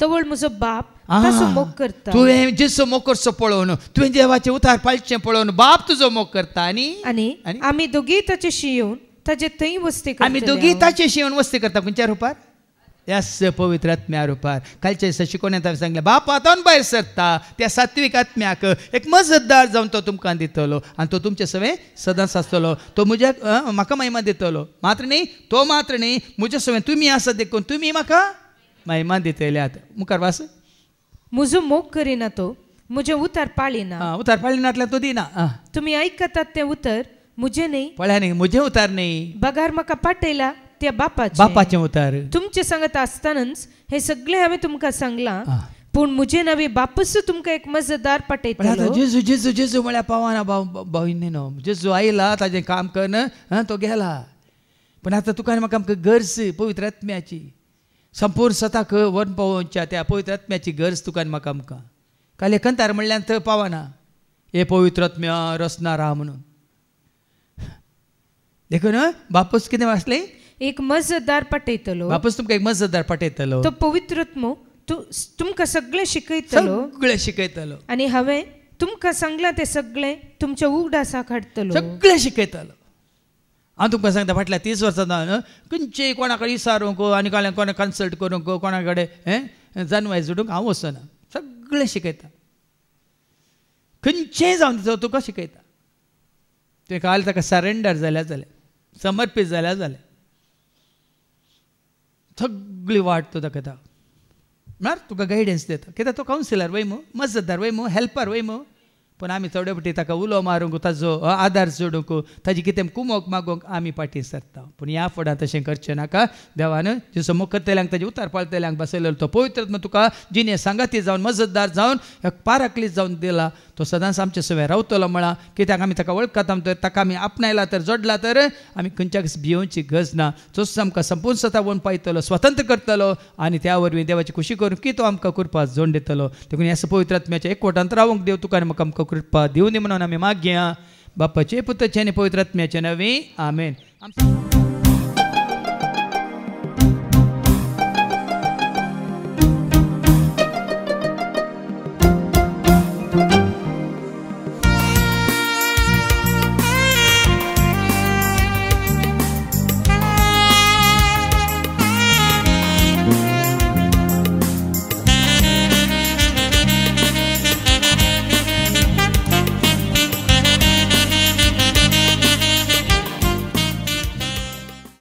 तवळ म्हजो बाप ताचो मोग करता तुवें जेजूचो मोग करचो पळोवन तुवें देवाचें उतार पाळचें पळोवन बाप तुजो मोग करता आनी आमी दोगी ताचे शिंवून ताचे थंय वस्ती करता आमी दोगी ताचे शिंवून वस्ती करता खंयच्या रुपार यास पवित्र आत्म्या रुपार कालच्या दिसा शिकोवण्यात हांवें सांगलें बाप आतां भायर सरता त्या सात्वीक आत्म्याक एक मजतदार जावन तो तुमकां दितलो आनी तो तुमचे सवे सदांच आसतलो तो म्हाका महिमा दितलो मात्र न्ही म्हजे सवे तुमी आसा देखून तुमी म्हाका महिमा दितल्यात मुखार वास म्हजो मोग करिना तो म्हजे उतार पाळिना उतार पाळिनातल्यान तो दिना तुमी आयकतात तें उतर म्हजें न्ही पळया न्ही म्हजें उतार न्ही बगार म्हाका पाठयला त्या बापाचें उतार तुमचे सांगत आसतानाच हे सगळे हांवें तुमकां सांगलां पूण म्हजे नवे बापूच तुमकां एक मजतदार पाठयतलो जेजू जेजू जेजू म्हळ्यार पावना भावनी न्हू जेजू आयला ताजें काम करन तो गेला पूण आतां तुका आनी म्हाका आमकां गरज पवित्र आत्म्याची संपूर्ण स्वताक व्हरून पावोवच्या त्या पवित्र आत्म्याची गरज तुका आनी म्हाका आमकां काल एकंतार म्हणल्यार थंय पावना हे पवित्र आत्म्या रचना राहा म्हणून देखून बापूस कितें वाचलें एक मजतदार पाठयतलो बापूस तुमकां एक मजतदार पाठयतलो तो पवित्र आत्मो तुमकां सगळें शिकयतलो आनी हांवें तुमकां सांगलां तें सगळें तुमच्या उगडासाक हाडटलो सगळें शिकयतलो हांव तुमकां सांगता फाटल्या 30 वर्सां खंयचेय कोणा कडेन विचारूंक आनी कोणा कन्सल्ट करूंक कोणा कडेन जानवाय जोडूंक हांव वचना सगळें शिकयता खंयचेंय जावन तो तुका शिकयता तुवें काल ताका सरेंडर जाल्यार समर्पीत जाल्यार सगळी वाट तो दाखयता म्हळ्यार तुका गायडन्स दिता कित्याक तो कावन्सिलर वय मू मजतदार वय मू हेल्पर वय मू पूण आमी थोडे फावटी ताका उलो मारूंक ताजो आदार जोडूंक ताजी कितें कुमोक मागोवंक आमी फाटीं सरता पूण ह्या फुडां तशें करचें नाका देवान जसो मुखतेल्यांक ताजे उतार पाळतेल्यांक बसयलेलो तो पवित्र तुका जिणे सांगाती जावन मजतदार जावन पाराकलीत जावन दिला तो सदांच आमचे सवे रावतलो म्हळा कित्याक आमी ताका वळखता तर ताका आमी आपणायला तर जोडला तर आमी खंयच्याक भियोवची गरज ना तोच आमकां संपूर्ण स्वता वळून पायतलो स्वतंत्र करतलो आनी त्या वरवीं देवाची खुशी करून की तो आमकां कृपा जोड दितलो देखून ह्या पवित्र आत्म्याच्या एकवटांत रावूंक देव तुका आनी म्हाका आमकां कृपा दिवं दी म्हणून आमी मागया बापाचे पुताचे आनी पवित्र आत्म्याचे नवे आमेन.